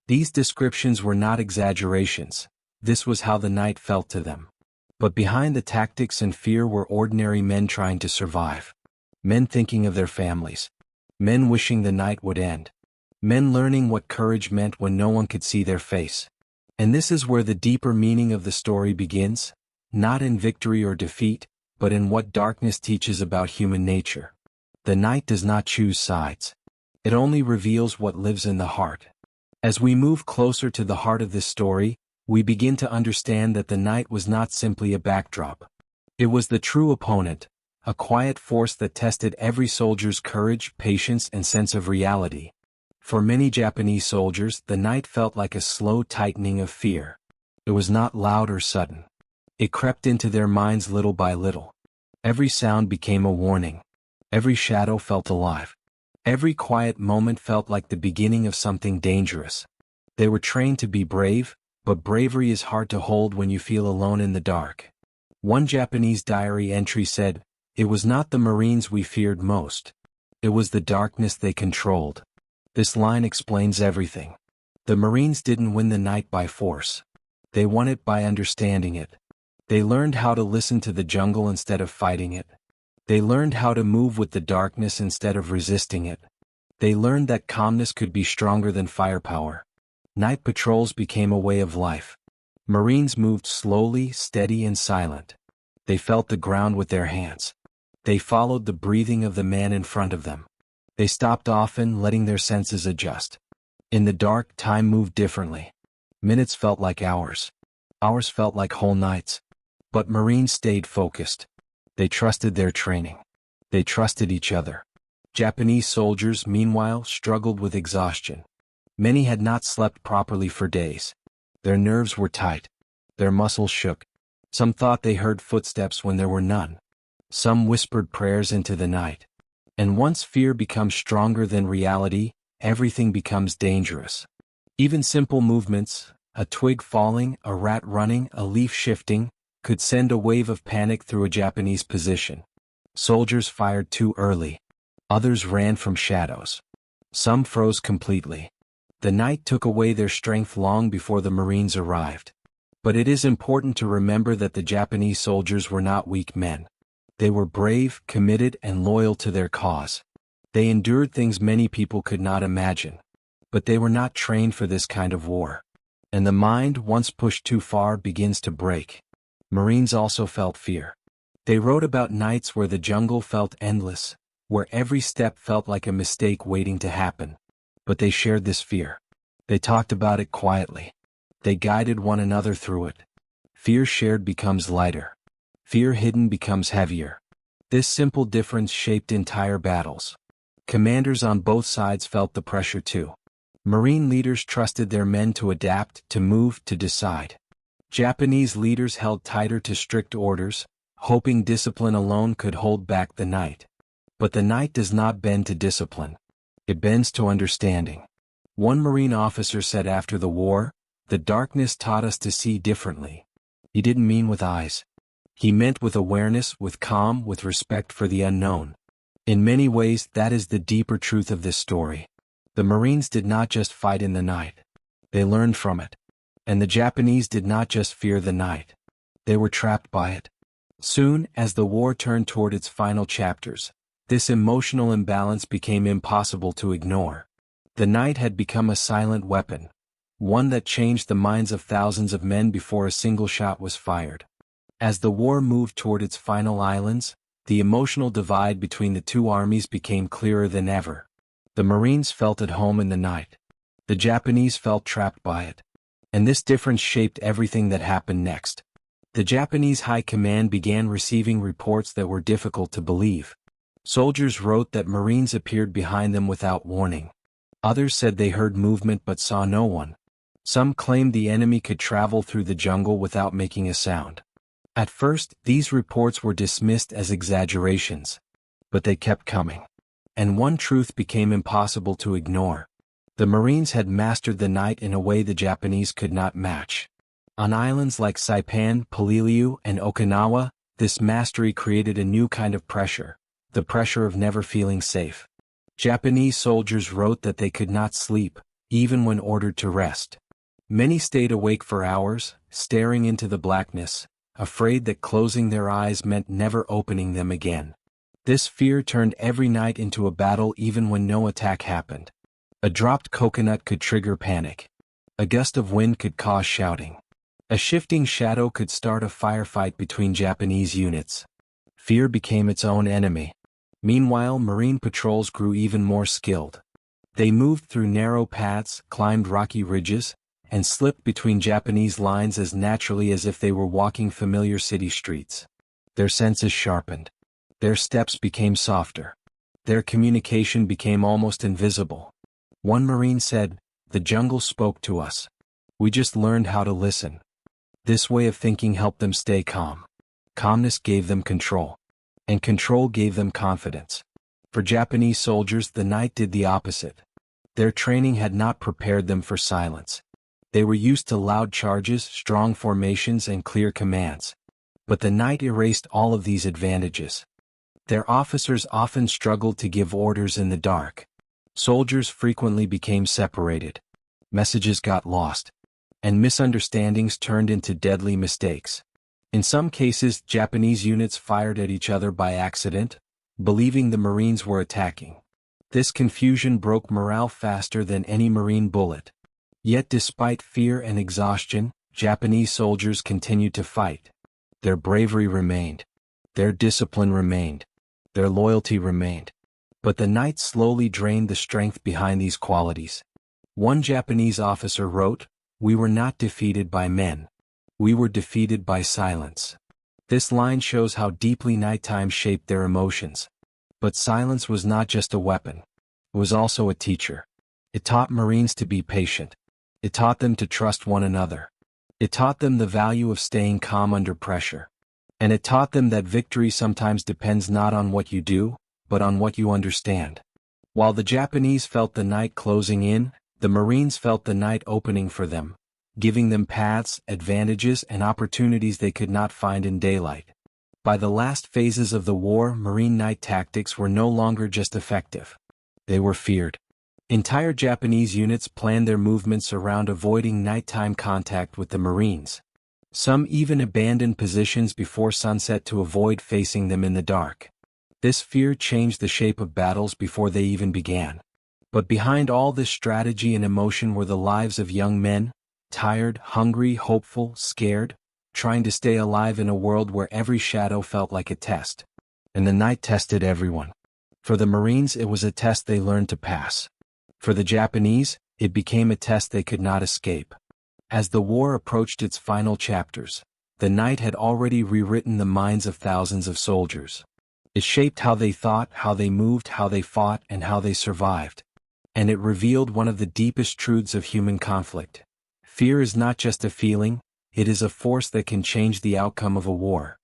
These descriptions were not exaggerations. This was how the night felt to them. But behind the tactics and fear were ordinary men trying to survive. Men thinking of their families. Men wishing the night would end. Men learning what courage meant when no one could see their face. And this is where the deeper meaning of the story begins, not in victory or defeat, but in what darkness teaches about human nature. The night does not choose sides. It only reveals what lives in the heart. As we move closer to the heart of this story, we begin to understand that the night was not simply a backdrop. It was the true opponent, a quiet force that tested every soldier's courage, patience, and sense of reality. For many Japanese soldiers, the night felt like a slow tightening of fear. It was not loud or sudden. It crept into their minds little by little. Every sound became a warning. Every shadow felt alive. Every quiet moment felt like the beginning of something dangerous. They were trained to be brave, but bravery is hard to hold when you feel alone in the dark. One Japanese diary entry said, "It was not the Marines we feared most. It was the darkness they controlled." This line explains everything. The Marines didn't win the night by force. They won it by understanding it. They learned how to listen to the jungle instead of fighting it. They learned how to move with the darkness instead of resisting it. They learned that calmness could be stronger than firepower. Night patrols became a way of life. Marines moved slowly, steady, and silent. They felt the ground with their hands. They followed the breathing of the man in front of them. They stopped often, letting their senses adjust. In the dark, time moved differently. Minutes felt like hours. Hours felt like whole nights. But Marines stayed focused. They trusted their training. They trusted each other. Japanese soldiers, meanwhile, struggled with exhaustion. Many had not slept properly for days. Their nerves were tight. Their muscles shook. Some thought they heard footsteps when there were none. Some whispered prayers into the night. And once fear becomes stronger than reality, everything becomes dangerous. Even simple movements, a twig falling, a rat running, a leaf shifting, could send a wave of panic through a Japanese position. Soldiers fired too early. Others ran from shadows. Some froze completely. The night took away their strength long before the Marines arrived. But it is important to remember that the Japanese soldiers were not weak men. They were brave, committed, and loyal to their cause. They endured things many people could not imagine. But they were not trained for this kind of war. And the mind, once pushed too far, begins to break. Marines also felt fear. They wrote about nights where the jungle felt endless, where every step felt like a mistake waiting to happen. But they shared this fear. They talked about it quietly. They guided one another through it. Fear shared becomes lighter. Fear hidden becomes heavier. This simple difference shaped entire battles. Commanders on both sides felt the pressure too. Marine leaders trusted their men to adapt, to move, to decide. Japanese leaders held tighter to strict orders, hoping discipline alone could hold back the night. But the night does not bend to discipline. It bends to understanding. One Marine officer said after the war, "The darkness taught us to see differently." He didn't mean with eyes. He meant with awareness, with calm, with respect for the unknown. In many ways, that is the deeper truth of this story. The Marines did not just fight in the night. They learned from it. And the Japanese did not just fear the night. They were trapped by it. Soon, as the war turned toward its final chapters, this emotional imbalance became impossible to ignore. The night had become a silent weapon, one that changed the minds of thousands of men before a single shot was fired. As the war moved toward its final islands, the emotional divide between the two armies became clearer than ever. The Marines felt at home in the night. The Japanese felt trapped by it. And this difference shaped everything that happened next. The Japanese high command began receiving reports that were difficult to believe. Soldiers wrote that Marines appeared behind them without warning. Others said they heard movement but saw no one. Some claimed the enemy could travel through the jungle without making a sound. At first, these reports were dismissed as exaggerations. But they kept coming. And one truth became impossible to ignore. The Marines had mastered the night in a way the Japanese could not match. On islands like Saipan, Peleliu, and Okinawa, this mastery created a new kind of pressure, the pressure of never feeling safe. Japanese soldiers wrote that they could not sleep, even when ordered to rest. Many stayed awake for hours, staring into the blackness, afraid that closing their eyes meant never opening them again. This fear turned every night into a battle even when no attack happened. A dropped coconut could trigger panic. A gust of wind could cause shouting. A shifting shadow could start a firefight between Japanese units. Fear became its own enemy. Meanwhile, Marine patrols grew even more skilled. They moved through narrow paths, climbed rocky ridges, and slipped between Japanese lines as naturally as if they were walking familiar city streets. Their senses sharpened. Their steps became softer. Their communication became almost invisible. One Marine said, "The jungle spoke to us. We just learned how to listen." This way of thinking helped them stay calm. Calmness gave them control. And control gave them confidence. For Japanese soldiers, the night did the opposite. Their training had not prepared them for silence. They were used to loud charges, strong formations, and clear commands. But the night erased all of these advantages. Their officers often struggled to give orders in the dark. Soldiers frequently became separated. Messages got lost. And misunderstandings turned into deadly mistakes. In some cases, Japanese units fired at each other by accident, believing the Marines were attacking. This confusion broke morale faster than any Marine bullet. Yet despite fear and exhaustion, Japanese soldiers continued to fight. Their bravery remained. Their discipline remained. Their loyalty remained. But the night slowly drained the strength behind these qualities. One Japanese officer wrote, "We were not defeated by men. We were defeated by silence." This line shows how deeply nighttime shaped their emotions. But silence was not just a weapon. It was also a teacher. It taught Marines to be patient. It taught them to trust one another. It taught them the value of staying calm under pressure. And it taught them that victory sometimes depends not on what you do, but on what you understand. While the Japanese felt the night closing in, the Marines felt the night opening for them, giving them paths, advantages, and opportunities they could not find in daylight. By the last phases of the war, Marine night tactics were no longer just effective. They were feared. Entire Japanese units planned their movements around avoiding nighttime contact with the Marines. Some even abandoned positions before sunset to avoid facing them in the dark. This fear changed the shape of battles before they even began. But behind all this strategy and emotion were the lives of young men, tired, hungry, hopeful, scared, trying to stay alive in a world where every shadow felt like a test. And the night tested everyone. For the Marines, it was a test they learned to pass. For the Japanese, it became a test they could not escape. As the war approached its final chapters, the night had already rewritten the minds of thousands of soldiers. It shaped how they thought, how they moved, how they fought, and how they survived. And it revealed one of the deepest truths of human conflict. Fear is not just a feeling, it is a force that can change the outcome of a war.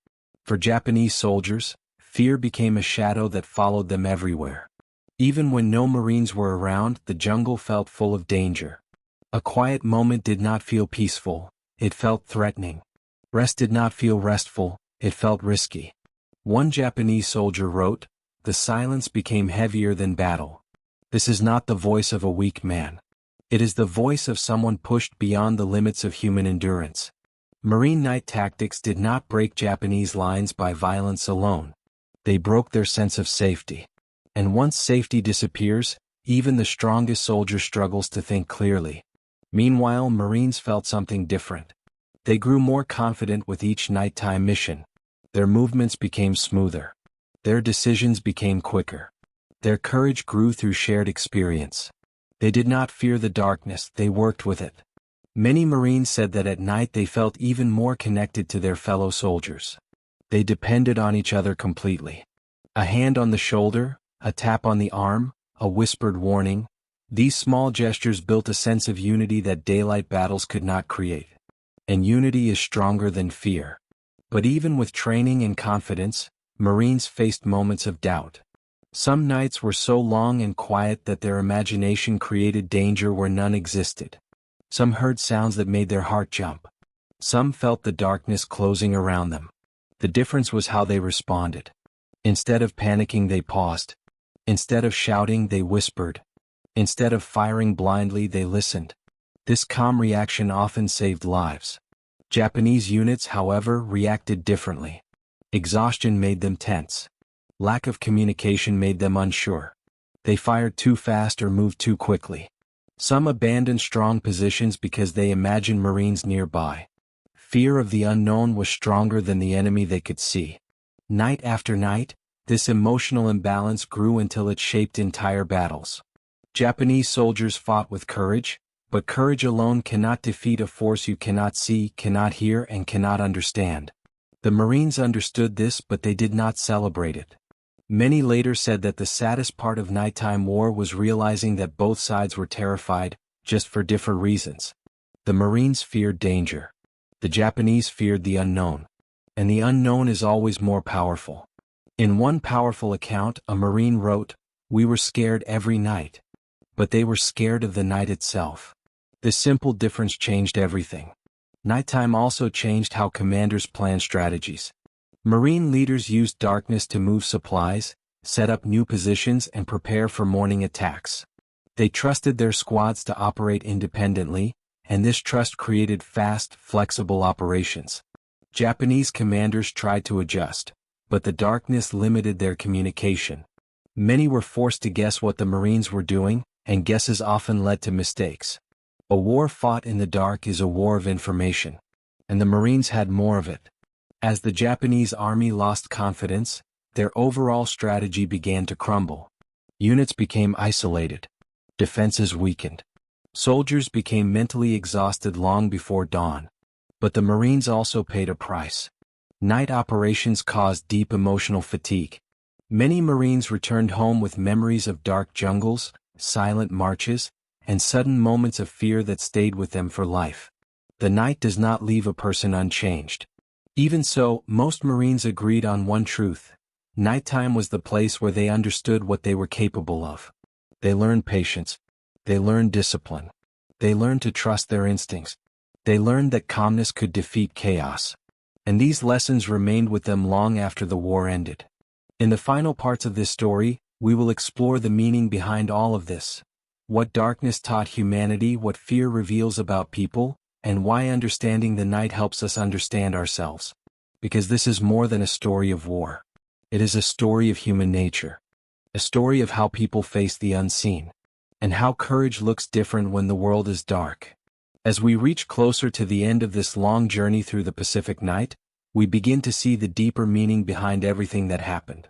For Japanese soldiers, fear became a shadow that followed them everywhere. Even when no Marines were around, the jungle felt full of danger. A quiet moment did not feel peaceful, it felt threatening. Rest did not feel restful, it felt risky. One Japanese soldier wrote, "The silence became heavier than battle. This is not the voice of a weak man. It is the voice of someone pushed beyond the limits of human endurance." Marine night tactics did not break Japanese lines by violence alone. They broke their sense of safety. And once safety disappears, even the strongest soldier struggles to think clearly. Meanwhile, Marines felt something different. They grew more confident with each nighttime mission. Their movements became smoother. Their decisions became quicker. Their courage grew through shared experience. They did not fear the darkness, they worked with it. Many Marines said that at night they felt even more connected to their fellow soldiers. They depended on each other completely. A hand on the shoulder, a tap on the arm, a whispered warning, these small gestures built a sense of unity that daylight battles could not create. And unity is stronger than fear. But even with training and confidence, Marines faced moments of doubt. Some nights were so long and quiet that their imagination created danger where none existed. Some heard sounds that made their heart jump. Some felt the darkness closing around them. The difference was how they responded. Instead of panicking, they paused. Instead of shouting, they whispered. Instead of firing blindly, they listened. This calm reaction often saved lives. Japanese units, however, reacted differently. Exhaustion made them tense. Lack of communication made them unsure. They fired too fast or moved too quickly. Some abandoned strong positions because they imagined Marines nearby. Fear of the unknown was stronger than the enemy they could see. Night after night, this emotional imbalance grew until it shaped entire battles. Japanese soldiers fought with courage, but courage alone cannot defeat a force you cannot see, cannot hear, and cannot understand. The Marines understood this, but they did not celebrate it. Many later said that the saddest part of nighttime war was realizing that both sides were terrified, just for different reasons. The Marines feared danger. The Japanese feared the unknown. And the unknown is always more powerful. In one powerful account, a Marine wrote, "We were scared every night. But they were scared of the night itself." This simple difference changed everything. Nighttime also changed how commanders planned strategies. Marine leaders used darkness to move supplies, set up new positions, and prepare for morning attacks. They trusted their squads to operate independently, and this trust created fast, flexible operations. Japanese commanders tried to adjust, but the darkness limited their communication. Many were forced to guess what the Marines were doing, and guesses often led to mistakes. A war fought in the dark is a war of information. And the Marines had more of it. As the Japanese army lost confidence, their overall strategy began to crumble. Units became isolated. Defenses weakened. Soldiers became mentally exhausted long before dawn. But the Marines also paid a price. Night operations caused deep emotional fatigue. Many Marines returned home with memories of dark jungles, silent marches, and sudden moments of fear that stayed with them for life. The night does not leave a person unchanged. Even so, most Marines agreed on one truth. Nighttime was the place where they understood what they were capable of. They learned patience. They learned discipline. They learned to trust their instincts. They learned that calmness could defeat chaos. And these lessons remained with them long after the war ended. In the final parts of this story, we will explore the meaning behind all of this. What darkness taught humanity, what fear reveals about people, and why understanding the night helps us understand ourselves. Because this is more than a story of war. It is a story of human nature. A story of how people face the unseen. And how courage looks different when the world is dark. As we reach closer to the end of this long journey through the Pacific night, we begin to see the deeper meaning behind everything that happened.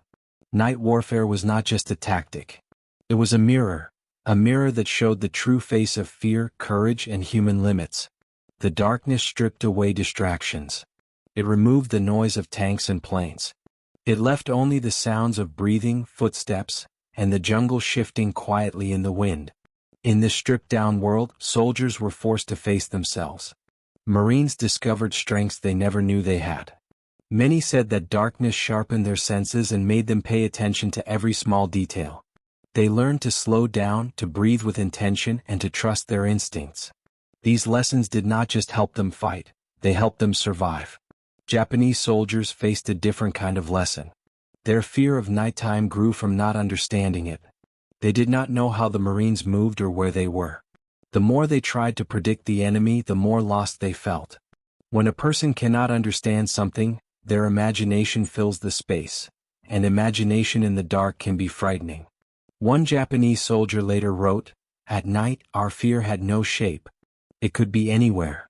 Night warfare was not just a tactic. It was a mirror that showed the true face of fear, courage, and human limits. The darkness stripped away distractions. It removed the noise of tanks and planes. It left only the sounds of breathing, footsteps, and the jungle shifting quietly in the wind. In this stripped-down world, soldiers were forced to face themselves. Marines discovered strengths they never knew they had. Many said that darkness sharpened their senses and made them pay attention to every small detail. They learned to slow down, to breathe with intention, and to trust their instincts. These lessons did not just help them fight, they helped them survive. Japanese soldiers faced a different kind of lesson. Their fear of nighttime grew from not understanding it. They did not know how the Marines moved or where they were. The more they tried to predict the enemy, the more lost they felt. When a person cannot understand something, their imagination fills the space, and imagination in the dark can be frightening. One Japanese soldier later wrote, "At night, our fear had no shape. It could be anywhere."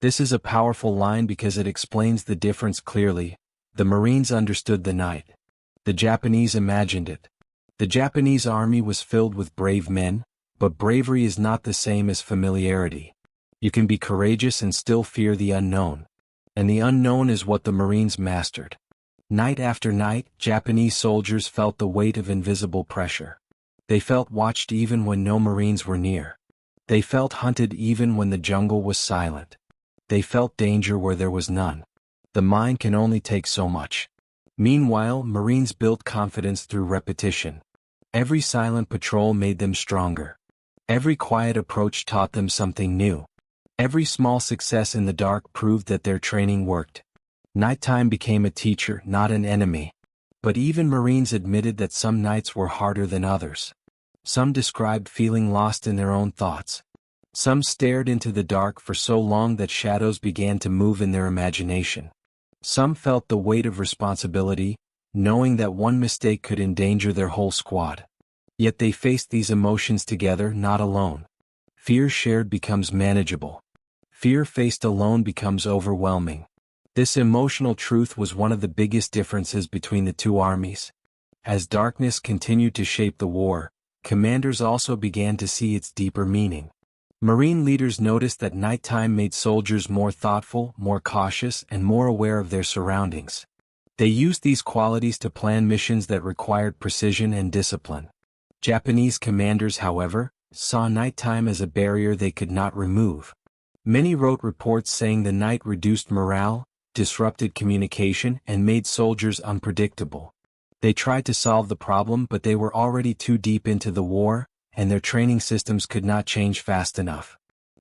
This is a powerful line because it explains the difference clearly. The Marines understood the night. The Japanese imagined it. The Japanese army was filled with brave men, but bravery is not the same as familiarity. You can be courageous and still fear the unknown. And the unknown is what the Marines mastered. Night after night, Japanese soldiers felt the weight of invisible pressure. They felt watched even when no Marines were near. They felt hunted even when the jungle was silent. They felt danger where there was none. The mind can only take so much. Meanwhile, Marines built confidence through repetition. Every silent patrol made them stronger. Every quiet approach taught them something new. Every small success in the dark proved that their training worked. Nighttime became a teacher, not an enemy. But even Marines admitted that some nights were harder than others. Some described feeling lost in their own thoughts. Some stared into the dark for so long that shadows began to move in their imagination. Some felt the weight of responsibility, knowing that one mistake could endanger their whole squad. Yet they faced these emotions together, not alone. Fear shared becomes manageable. Fear faced alone becomes overwhelming. This emotional truth was one of the biggest differences between the two armies. As darkness continued to shape the war, commanders also began to see its deeper meaning. Marine leaders noticed that nighttime made soldiers more thoughtful, more cautious, and more aware of their surroundings. They used these qualities to plan missions that required precision and discipline. Japanese commanders, however, saw nighttime as a barrier they could not remove. Many wrote reports saying the night reduced morale, disrupted communication, and made soldiers unpredictable. They tried to solve the problem, but they were already too deep into the war, and their training systems could not change fast enough.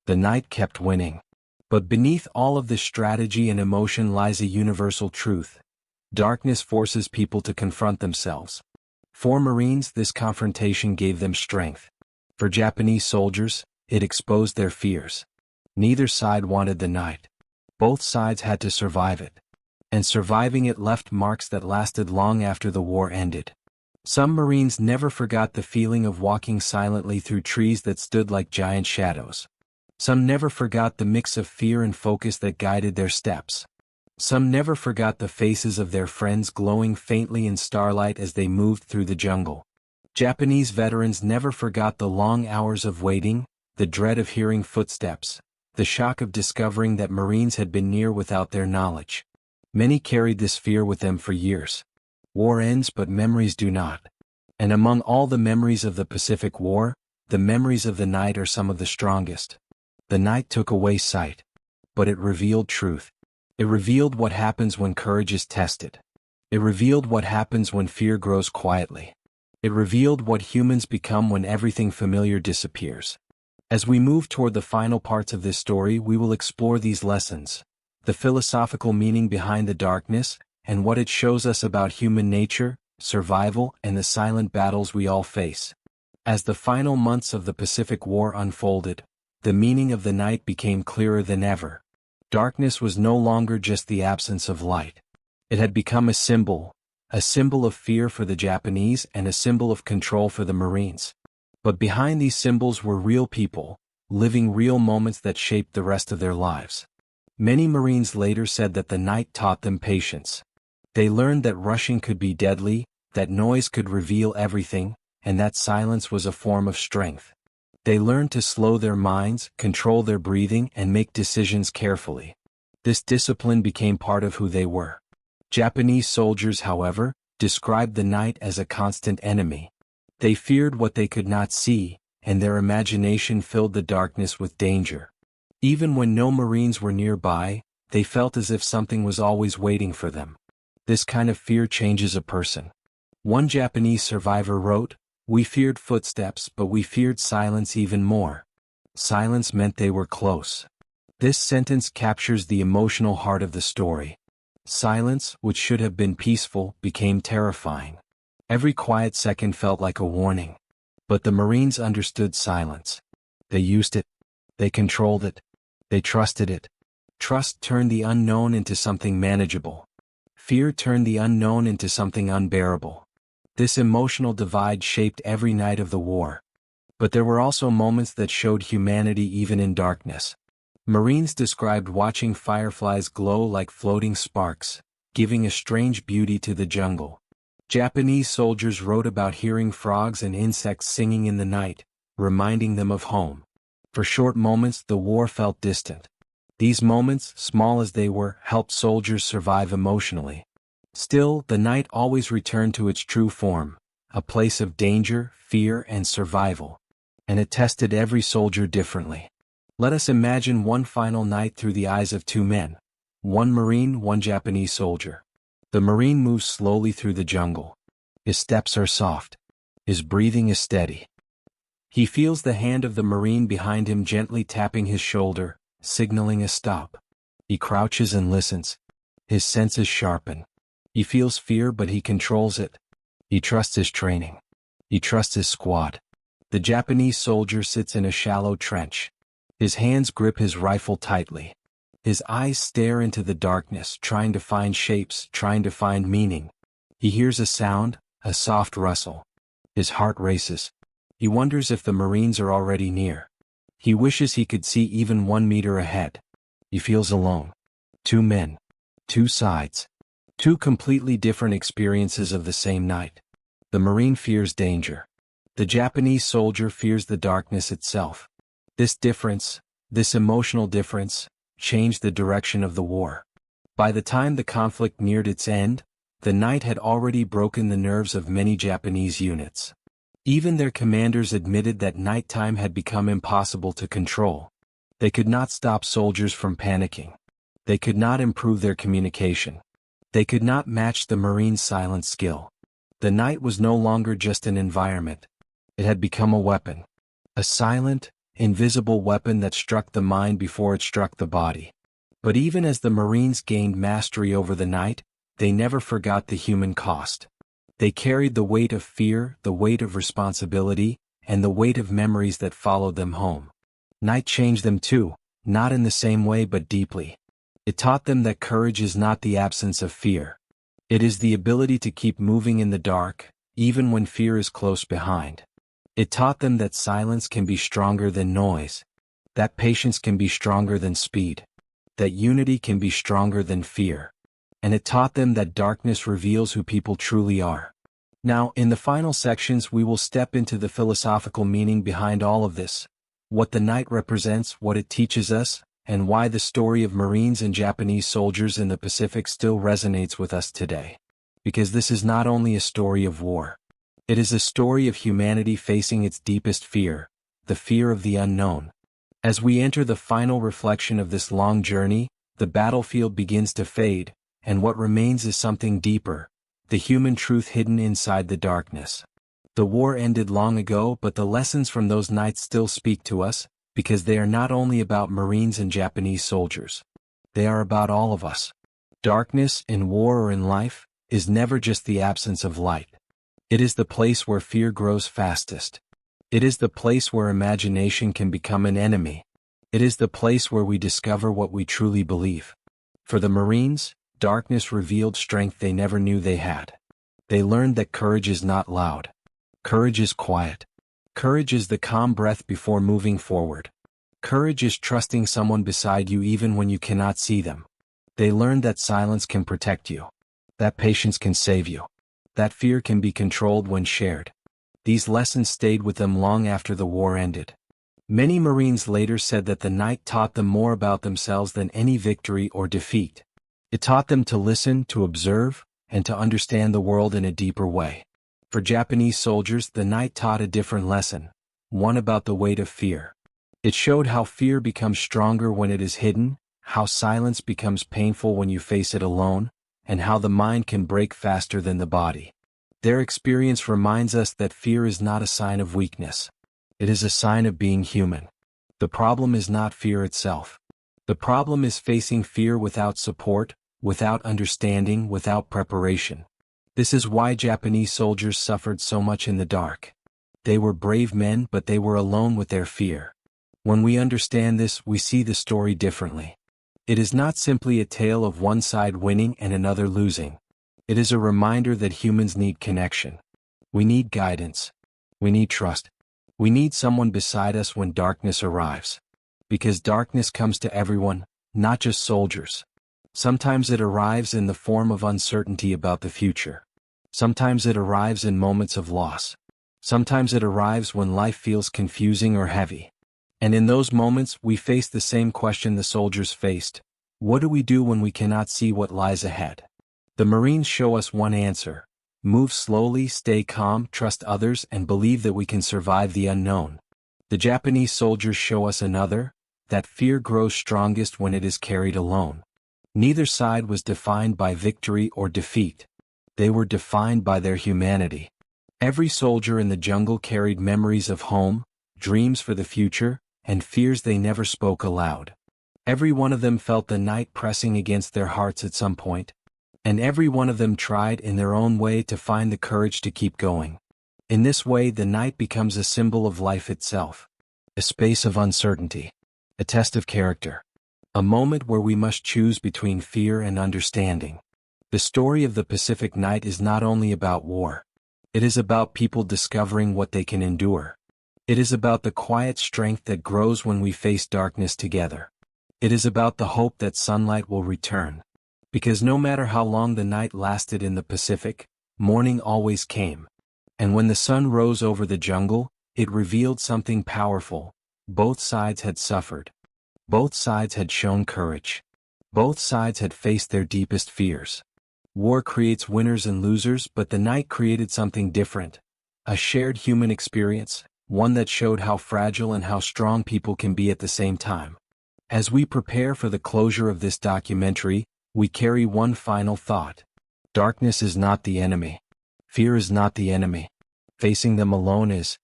The night kept winning. But beneath all of this strategy and emotion lies a universal truth. Darkness forces people to confront themselves. For Marines, this confrontation gave them strength. For Japanese soldiers, it exposed their fears. Neither side wanted the night. Both sides had to survive it. And surviving it left marks that lasted long after the war ended. Some Marines never forgot the feeling of walking silently through trees that stood like giant shadows. Some never forgot the mix of fear and focus that guided their steps. Some never forgot the faces of their friends glowing faintly in starlight as they moved through the jungle. Japanese veterans never forgot the long hours of waiting, the dread of hearing footsteps, the shock of discovering that Marines had been near without their knowledge. Many carried this fear with them for years. War ends, but memories do not. And among all the memories of the Pacific War, the memories of the night are some of the strongest. The night took away sight. But it revealed truth. It revealed what happens when courage is tested. It revealed what happens when fear grows quietly. It revealed what humans become when everything familiar disappears. As we move toward the final parts of this story, we will explore these lessons, the philosophical meaning behind the darkness, and what it shows us about human nature, survival, and the silent battles we all face. As the final months of the Pacific War unfolded, the meaning of the night became clearer than ever. Darkness was no longer just the absence of light. It had become a symbol of fear for the Japanese and a symbol of control for the Marines. But behind these symbols were real people, living real moments that shaped the rest of their lives. Many Marines later said that the night taught them patience. They learned that rushing could be deadly, that noise could reveal everything, and that silence was a form of strength. They learned to slow their minds, control their breathing, and make decisions carefully. This discipline became part of who they were. Japanese soldiers, however, described the night as a constant enemy. They feared what they could not see, and their imagination filled the darkness with danger. Even when no Marines were nearby, they felt as if something was always waiting for them. This kind of fear changes a person. One Japanese survivor wrote, "We feared footsteps, but we feared silence even more. Silence meant they were close." This sentence captures the emotional heart of the story. Silence, which should have been peaceful, became terrifying. Every quiet second felt like a warning. But the Marines understood silence. They used it. They controlled it. They trusted it. Trust turned the unknown into something manageable. Fear turned the unknown into something unbearable. This emotional divide shaped every night of the war. But there were also moments that showed humanity even in darkness. Marines described watching fireflies glow like floating sparks, giving a strange beauty to the jungle. Japanese soldiers wrote about hearing frogs and insects singing in the night, reminding them of home. For short moments the war felt distant. These moments, small as they were, helped soldiers survive emotionally. Still, the night always returned to its true form, a place of danger, fear, and survival. And it tested every soldier differently. Let us imagine one final night through the eyes of two men. One Marine, one Japanese soldier. The Marine moves slowly through the jungle. His steps are soft. His breathing is steady. He feels the hand of the Marine behind him gently tapping his shoulder, signaling a stop. He crouches and listens. His senses sharpen. He feels fear, but he controls it. He trusts his training. He trusts his squad. The Japanese soldier sits in a shallow trench. His hands grip his rifle tightly. His eyes stare into the darkness, trying to find shapes, trying to find meaning. He hears a sound, a soft rustle. His heart races. He wonders if the Marines are already near. He wishes he could see even 1 meter ahead. He feels alone. Two men. Two sides. Two completely different experiences of the same night. The Marine fears danger. The Japanese soldier fears the darkness itself. This difference, this emotional difference, changed the direction of the war. By the time the conflict neared its end, the night had already broken the nerves of many Japanese units. Even their commanders admitted that nighttime had become impossible to control. They could not stop soldiers from panicking. They could not improve their communication. They could not match the Marines' silent skill. The night was no longer just an environment. It had become a weapon. A silent, invisible weapon that struck the mind before it struck the body. But even as the Marines gained mastery over the night, they never forgot the human cost. They carried the weight of fear, the weight of responsibility, and the weight of memories that followed them home. Night changed them too, not in the same way but deeply. It taught them that courage is not the absence of fear. It is the ability to keep moving in the dark, even when fear is close behind. It taught them that silence can be stronger than noise, that patience can be stronger than speed, that unity can be stronger than fear. And it taught them that darkness reveals who people truly are. Now, in the final sections we will step into the philosophical meaning behind all of this, what the night represents, what it teaches us, and why the story of Marines and Japanese soldiers in the Pacific still resonates with us today. Because this is not only a story of war. It is a story of humanity facing its deepest fear, the fear of the unknown. As we enter the final reflection of this long journey, the battlefield begins to fade, and what remains is something deeper, the human truth hidden inside the darkness. The war ended long ago, but the lessons from those nights still speak to us, because they are not only about Marines and Japanese soldiers. They are about all of us. Darkness, in war or in life, is never just the absence of light. It is the place where fear grows fastest. It is the place where imagination can become an enemy. It is the place where we discover what we truly believe. For the Marines, darkness revealed strength they never knew they had. They learned that courage is not loud. Courage is quiet. Courage is the calm breath before moving forward. Courage is trusting someone beside you even when you cannot see them. They learned that silence can protect you, that patience can save you, that fear can be controlled when shared. These lessons stayed with them long after the war ended. Many Marines later said that the night taught them more about themselves than any victory or defeat. It taught them to listen, to observe, and to understand the world in a deeper way. For Japanese soldiers, the night taught a different lesson, one about the weight of fear. It showed how fear becomes stronger when it is hidden, how silence becomes painful when you face it alone, and how the mind can break faster than the body. Their experience reminds us that fear is not a sign of weakness. It is a sign of being human. The problem is not fear itself. The problem is facing fear without support, without understanding, without preparation. This is why Japanese soldiers suffered so much in the dark. They were brave men, but they were alone with their fear. When we understand this, we see the story differently. It is not simply a tale of one side winning and another losing. It is a reminder that humans need connection. We need guidance. We need trust. We need someone beside us when darkness arrives. Because darkness comes to everyone, not just soldiers. Sometimes it arrives in the form of uncertainty about the future. Sometimes it arrives in moments of loss. Sometimes it arrives when life feels confusing or heavy. And in those moments, we face the same question the soldiers faced. What do we do when we cannot see what lies ahead? The Marines show us one answer: move slowly, stay calm, trust others, and believe that we can survive the unknown. The Japanese soldiers show us another, that fear grows strongest when it is carried alone. Neither side was defined by victory or defeat. They were defined by their humanity. Every soldier in the jungle carried memories of home, dreams for the future, and fears they never spoke aloud. Every one of them felt the night pressing against their hearts at some point. And every one of them tried in their own way to find the courage to keep going. In this way, the night becomes a symbol of life itself. A space of uncertainty. A test of character. A moment where we must choose between fear and understanding. The story of the Pacific Night is not only about war. It is about people discovering what they can endure. It is about the quiet strength that grows when we face darkness together. It is about the hope that sunlight will return. Because no matter how long the night lasted in the Pacific, morning always came. And when the sun rose over the jungle, it revealed something powerful. Both sides had suffered. Both sides had shown courage. Both sides had faced their deepest fears. War creates winners and losers, but the night created something different. A shared human experience, one that showed how fragile and how strong people can be at the same time. As we prepare for the closure of this documentary, we carry one final thought. Darkness is not the enemy. Fear is not the enemy. Facing them alone is.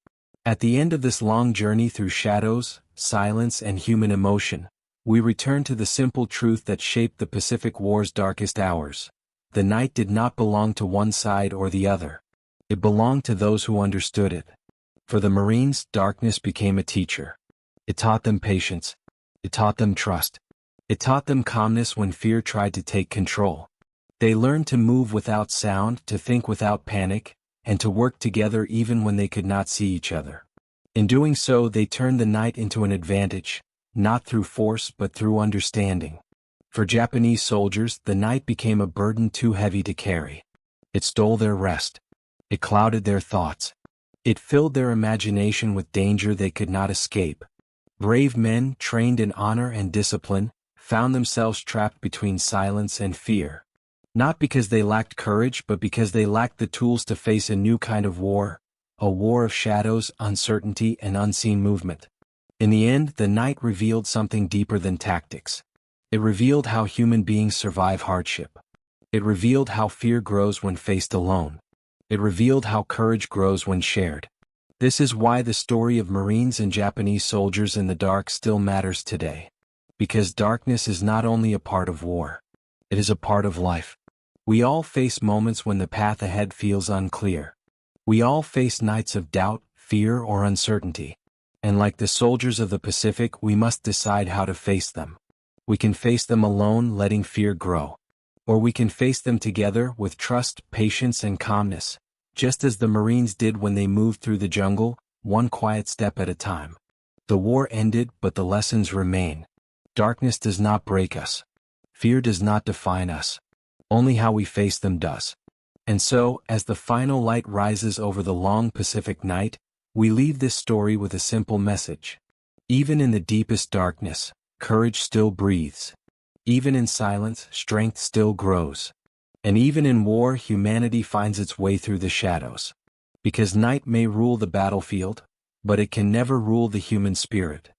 At the end of this long journey through shadows, silence, and human emotion, we return to the simple truth that shaped the Pacific War's darkest hours. The night did not belong to one side or the other. It belonged to those who understood it. For the Marines, darkness became a teacher. It taught them patience. It taught them trust. It taught them calmness when fear tried to take control. They learned to move without sound, to think without panic, and to work together even when they could not see each other. In doing so, they turned the night into an advantage, not through force but through understanding. For Japanese soldiers, the night became a burden too heavy to carry. It stole their rest. It clouded their thoughts. It filled their imagination with danger they could not escape. Brave men, trained in honor and discipline, found themselves trapped between silence and fear. Not because they lacked courage, but because they lacked the tools to face a new kind of war, a war of shadows, uncertainty, and unseen movement. In the end, the night revealed something deeper than tactics. It revealed how human beings survive hardship. It revealed how fear grows when faced alone. It revealed how courage grows when shared. This is why the story of Marines and Japanese soldiers in the dark still matters today. Because darkness is not only a part of war. It is a part of life. We all face moments when the path ahead feels unclear. We all face nights of doubt, fear, or uncertainty. And like the soldiers of the Pacific, we must decide how to face them. We can face them alone, letting fear grow. Or we can face them together with trust, patience, and calmness, just as the Marines did when they moved through the jungle, one quiet step at a time. The war ended, but the lessons remain. Darkness does not break us. Fear does not define us. Only how we face them does. And so, as the final light rises over the long Pacific night, we leave this story with a simple message. Even in the deepest darkness, courage still breathes. Even in silence, strength still grows. And even in war, humanity finds its way through the shadows. Because night may rule the battlefield, but it can never rule the human spirit.